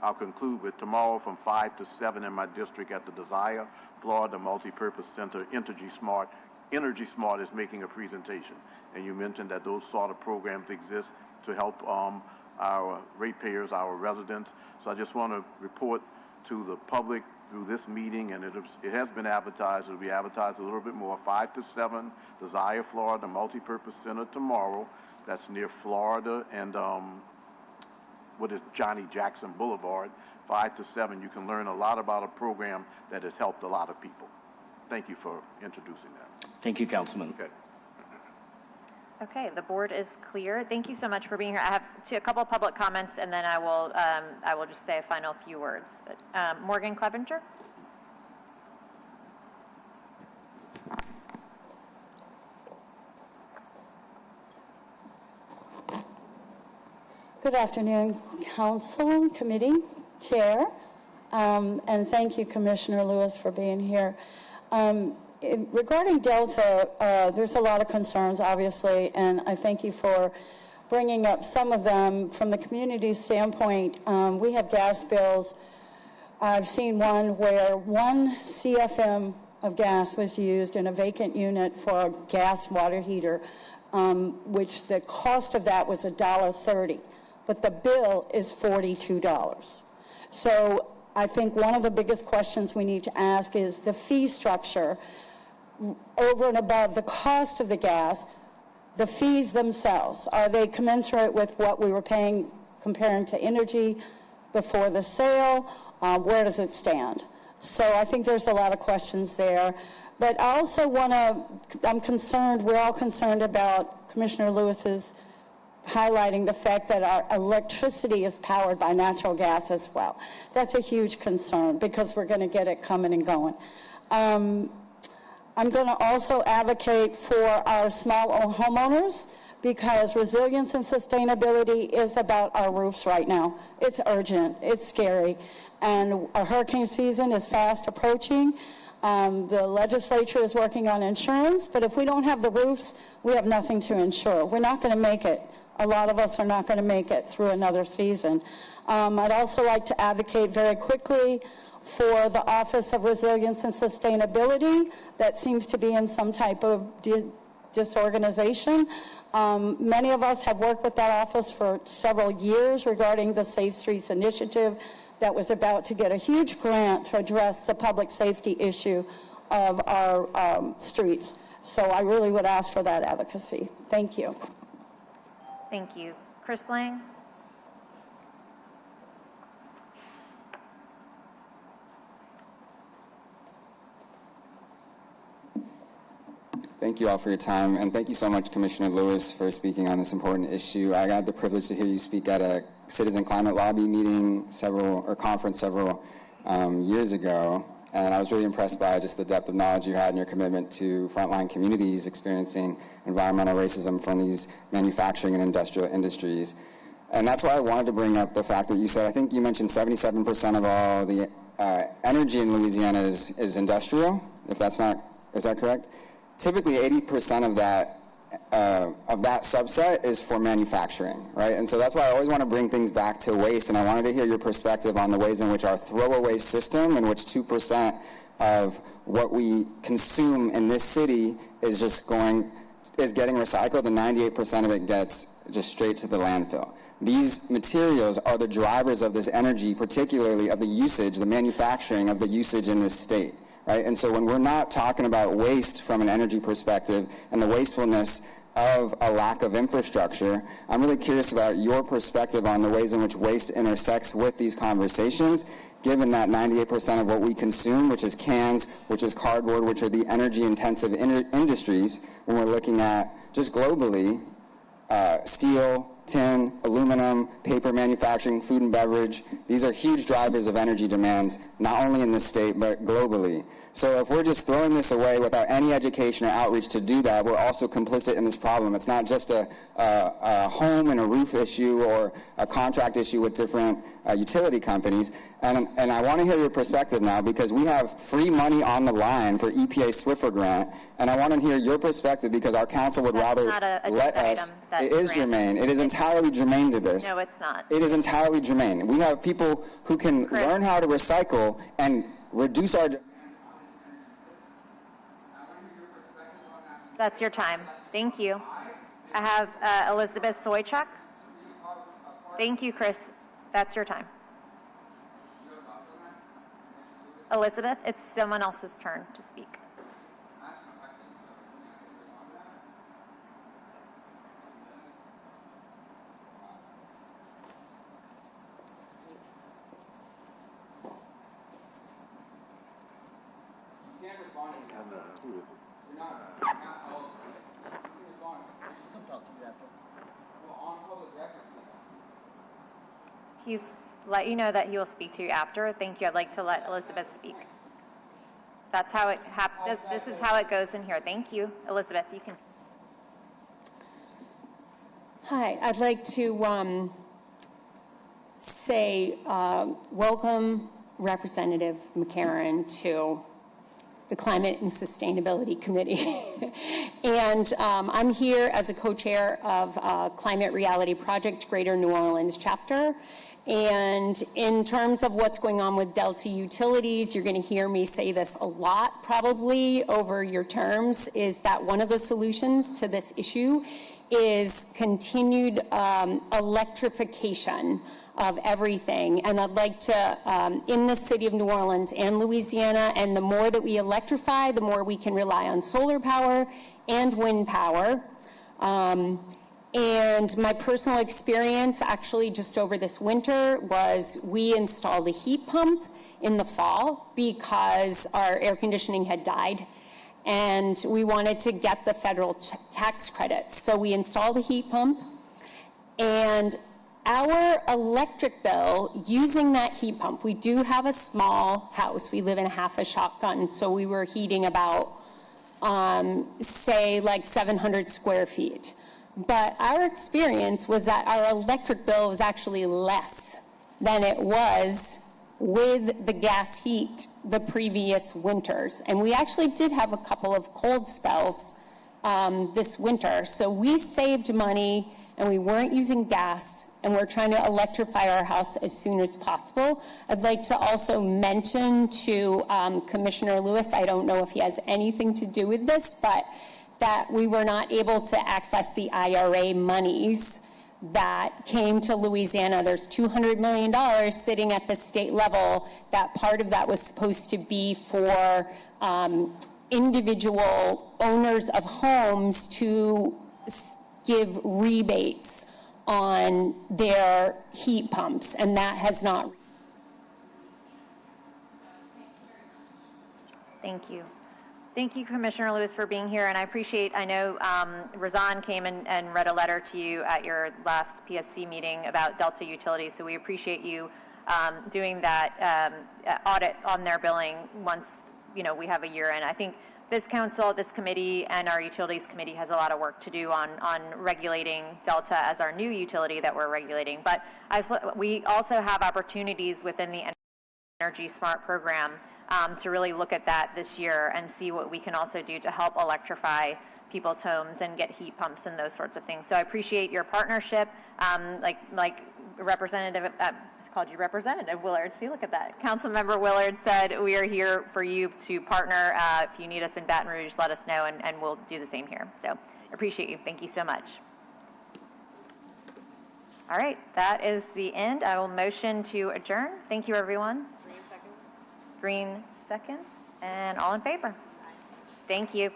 I'll conclude with. Tomorrow from 5 to 7 in my district at the Desire, Florida Multipurpose Center, Energy Smart is making a presentation. And you mentioned that those sort of programs exist to help our ratepayers, our residents. So I just want to report to the public through this meeting, and it has been advertised. It will be advertised a little bit more. 5 to 7, Desire, Florida Multipurpose Center tomorrow. That's near Florida and what is Johnny Jackson Boulevard, 5 to 7. You can learn a lot about a program that has helped a lot of people. Thank you for introducing that. Thank you, Councilman. Okay. Okay, the board is clear. Thank you so much for being here. I have a couple of public comments, and then I will just say a final few words. Morgan Clevenger. Good afternoon, Council, Committee, Chair, And thank you, Commissioner Lewis, for being here. Regarding Delta, there's a lot of concerns, obviously, and I thank you for bringing up some of them. From the community standpoint, we have gas bills. I've seen one where 1 CFM of gas was used in a vacant unit for a gas water heater, which the cost of that was $1.30, but the bill is $42. So I think one of the biggest questions we need to ask is the fee structure over and above the cost of the gas. The fees themselves, are they commensurate with what we were paying comparing to energy before the sale? Where does it stand? So I think there's a lot of questions there. But I also I'm concerned, we're all concerned about Commissioner Lewis's highlighting the fact that our electricity is powered by natural gas as well. That's a huge concern because we're going to get it coming and going. I'm going to also advocate for our small homeowners because resilience and sustainability is about our roofs right now. It's urgent. It's scary. And our hurricane season is fast approaching. The legislature is working on insurance, but if we don't have the roofs, we have nothing to insure. We're not going to make it. A lot of us are not going to make it through another season. I'd also like to advocate very quickly for the Office of Resilience and Sustainability that seems to be in some type of disorganization. Many of us have worked with that office for several years regarding the Safe Streets Initiative that was about to get a huge grant to address the public safety issue of our streets. So I really would ask for that advocacy. Thank you. Thank you. Chris Lang? Thank you all for your time, and thank you so much, Commissioner Lewis, for speaking on this important issue. I got the privilege to hear you speak at a Citizen Climate Lobby meeting conference several years ago, and I was really impressed by just the depth of knowledge you had and your commitment to frontline communities experiencing environmental racism from these manufacturing and industrial industries. And that's why I wanted to bring up the fact that you said, I think you mentioned 77% of all the energy in Louisiana is industrial, if that's not, is that correct? Typically 80% of that subset is for manufacturing, right? And so that's why I always want to bring things back to waste, and I wanted to hear your perspective on the ways in which our throwaway system, in which 2% of what we consume in this city is getting recycled, and 98% of it gets just straight to the landfill. These materials are the drivers of this energy, particularly of the usage, the manufacturing of the usage in this state. Right? And so when we're not talking about waste from an energy perspective and the wastefulness of a lack of infrastructure, I'm really curious about your perspective on the ways in which waste intersects with these conversations, given that 98% of what we consume, which is cans, which is cardboard, which are the energy-intensive industries, when we're looking at just globally, steel, tin, aluminum, paper manufacturing, food and beverage. These are huge drivers of energy demands, not only in this state, but globally. So if we're just throwing this away without any education or outreach to do that, we're also complicit in this problem. It's not just a home and a roof issue or a contract issue with different utility companies. And I want to hear your perspective now, because we have free money on the line for EPA Swiffer grant, and I want to hear your perspective because our council would rather let us. It is germane. It is entirely germane to this. No, it's not. It is entirely germane. We have people who can learn how to recycle and reduce our. That's your time. Thank you. I have Elizabeth Soychuk. Thank you, Chris. That's your time. Elizabeth, it's someone else's turn to speak. You can't respond to me. You're not He's let you know that he will speak to you after. Thank you. I'd like to let Elizabeth speak. That's how it happens. This is how it goes in here. Thank you. Elizabeth, you can. Hi, I'd like to say welcome Representative McCarran to the Climate and Sustainability Committee. And I'm here as a co-chair of Climate Reality Project Greater New Orleans chapter. And in terms of what's going on with Delta Utilities, you're going to hear me say this a lot probably over your terms, is that one of the solutions to this issue is continued electrification of everything. And I'd like to, in the city of New Orleans and Louisiana, and the more that we electrify, the more we can rely on solar power and wind power. And my personal experience actually just over this winter was we installed a heat pump in the fall because our air conditioning had died and we wanted to get the federal tax credits. So we installed a heat pump, and our electric bill using that heat pump, we do have a small house. We live in a half a shotgun, so we were heating about, say, like 700 square feet. But our experience was that our electric bill was actually less than it was with the gas heat the previous winters. And we actually did have a couple of cold spells this winter. So we saved money and we weren't using gas, and we're trying to electrify our house as soon as possible. I'd like to also mention to Commissioner Lewis, I don't know if he has anything to do with this, but that we were not able to access the IRA monies that came to Louisiana. There's $200 million sitting at the state level. That part of that was supposed to be for individual owners of homes to give rebates on their heat pumps, and that has not. Thank you. Thank you, Commissioner Lewis, for being here, and I appreciate, I know Razan came and read a letter to you at your last PSC meeting about Delta Utilities, so we appreciate you doing that audit on their billing once, you know, we have a year in. I think this council, this committee, and our utilities committee has a lot of work to do on regulating Delta as our new utility that we're regulating, but we also have opportunities within the Energy Smart program to really look at that this year and see what we can also do to help electrify people's homes and get heat pumps and those sorts of things. So I appreciate your partnership. Like Representative, I called you Representative Willard. See, look at that. Councilmember Willard said we are here for you to partner. If you need us in Baton Rouge, let us know, and we'll do the same here. So appreciate you. Thank you so much. All right, that is the end. I will motion to adjourn. Thank you, everyone. Green seconds, and all in favor. Thank you.